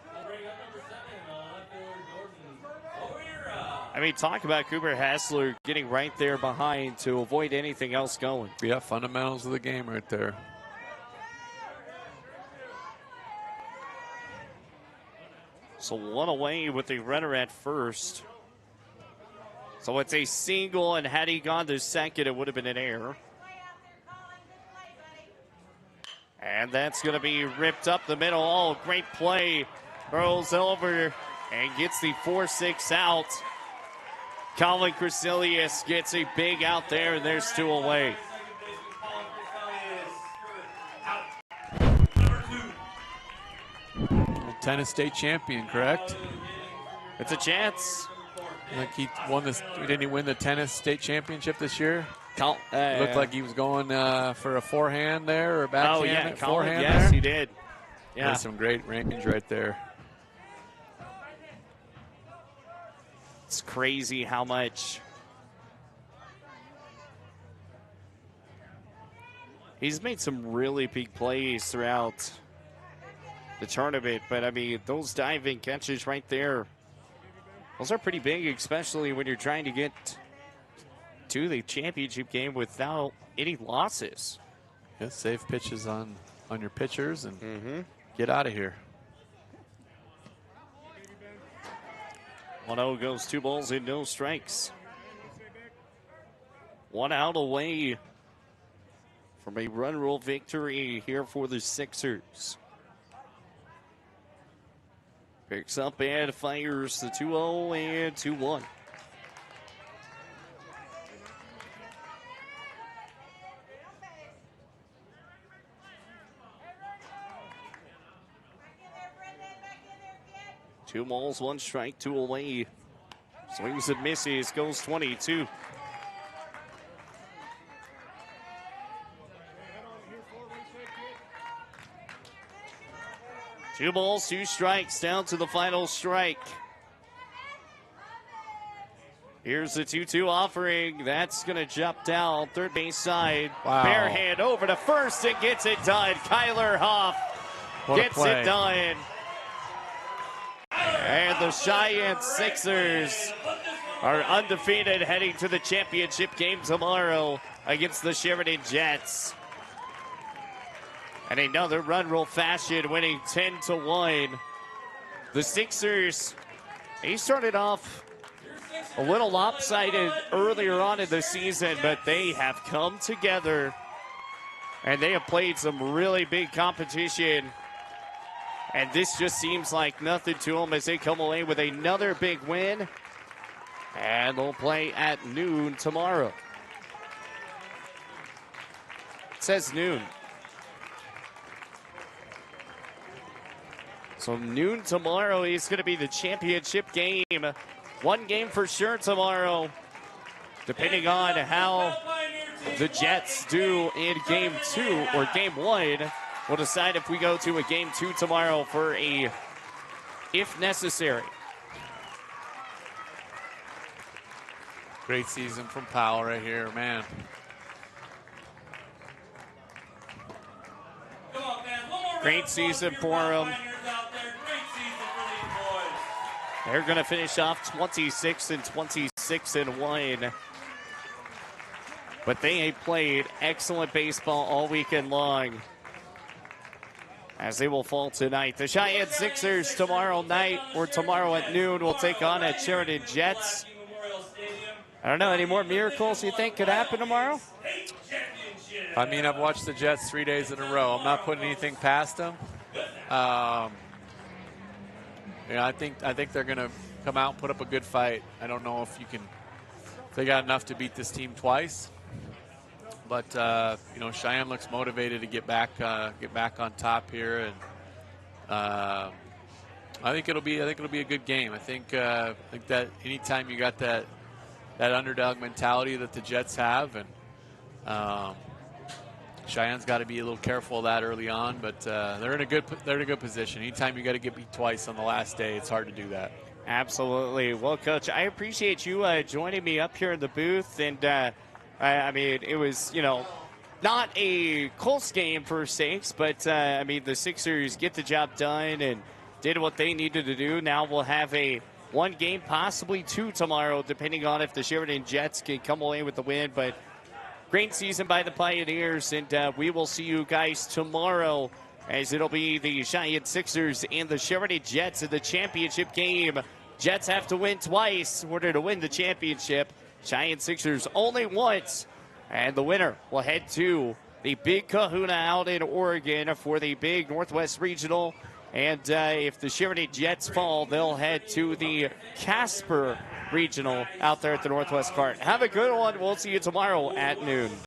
I mean, talk about Cooper Hassler getting right there behind to avoid anything else going. Yeah, fundamentals of the game right there. So one away with the runner at first. So it's a single, and had he gone to second, it would have been an error. And that's going to be ripped up the middle. Oh, great play. Throws over and gets the 4-6 out. Colin Casilius gets a big out there, and there's 2 away. Tennis state champion, correct? It's a chance. I think he won this. Didn't he win the tennis state championship this year? It looked like he was going for a forehand there, or backhand. Oh, yeah, Colin, forehand yes, there. he did. Yeah. That's some great range right there. It's crazy how much he's made some really big plays throughout the tournament, but I mean, those diving catches right there, those are pretty big, especially when you're trying to get to the championship game without any losses. Yeah, save pitches on your pitchers and get out of here. 1-0 goes 2 balls and no strikes. 1 out away from a run rule victory here for the Sixers. Picks up and fires the 2-0 and 2-1. Two balls, 1 strike, 2 away. Swings and misses, goes 22. Two balls, 2 strikes, down to the final strike. Here's the 2-2 offering. That's going to jump down third base side. Wow. Bare hand over to first and gets it done. Kyler Hoff gets it done. And the Cheyenne Sixers are undefeated heading to the championship game tomorrow against the Sheridan Jets. And another run rule fashion, winning 10-1. The Sixers, they started off a little lopsided earlier on in the season, but they have come together and they have played some really big competition. And this just seems like nothing to them as they come away with another big win. And they'll play at noon tomorrow. It says noon. So noon tomorrow is going to be the championship game. 1 game for sure tomorrow, depending on how the Jets do in game 2 or game 1. We'll decide if we go to a game 2 tomorrow for a, if necessary. Great season from Powell right here, man. Great season for them. They're going to finish off 26-26-1. But they have played excellent baseball all weekend long, as they will fall tonight. The Cheyenne Sixers tomorrow night, or tomorrow at noon, will take on at Sheridan Jets. I don't know, any more miracles you think could happen tomorrow? I mean, I've watched the Jets 3 days in a row. I'm not putting anything past them. I think they're going to come out and put up a good fight. I don't know if they got enough to beat this team twice. But Cheyenne looks motivated to get back on top here, and I think it'll be a good game. I think that anytime you got that underdog mentality that the Jets have, and Cheyenne's got to be a little careful of that early on, but they're in a good position. Anytime you got to get beat twice on the last day, it's hard to do that. Absolutely. Well, Coach, I appreciate you joining me up here in the booth. And, I mean, it was, not a close game for Sakes, but, the Sixers get the job done and did what they needed to do. Now we'll have a one game, possibly two tomorrow, depending on if the Sheridan Jets can come away with the win. But great season by the Pioneers, and we will see you guys tomorrow, as it'll be the Cheyenne Sixers and the Sheridan Jets in the championship game. Jets have to win twice in order to win the championship. Cheyenne Sixers only once, and the winner will head to the Big Kahuna out in Oregon for the Big Northwest Regional. And if the Sheridan Jets fall, they'll head to the Casper Regional out there at the Northwest Cart. Have a good one. We'll see you tomorrow at noon.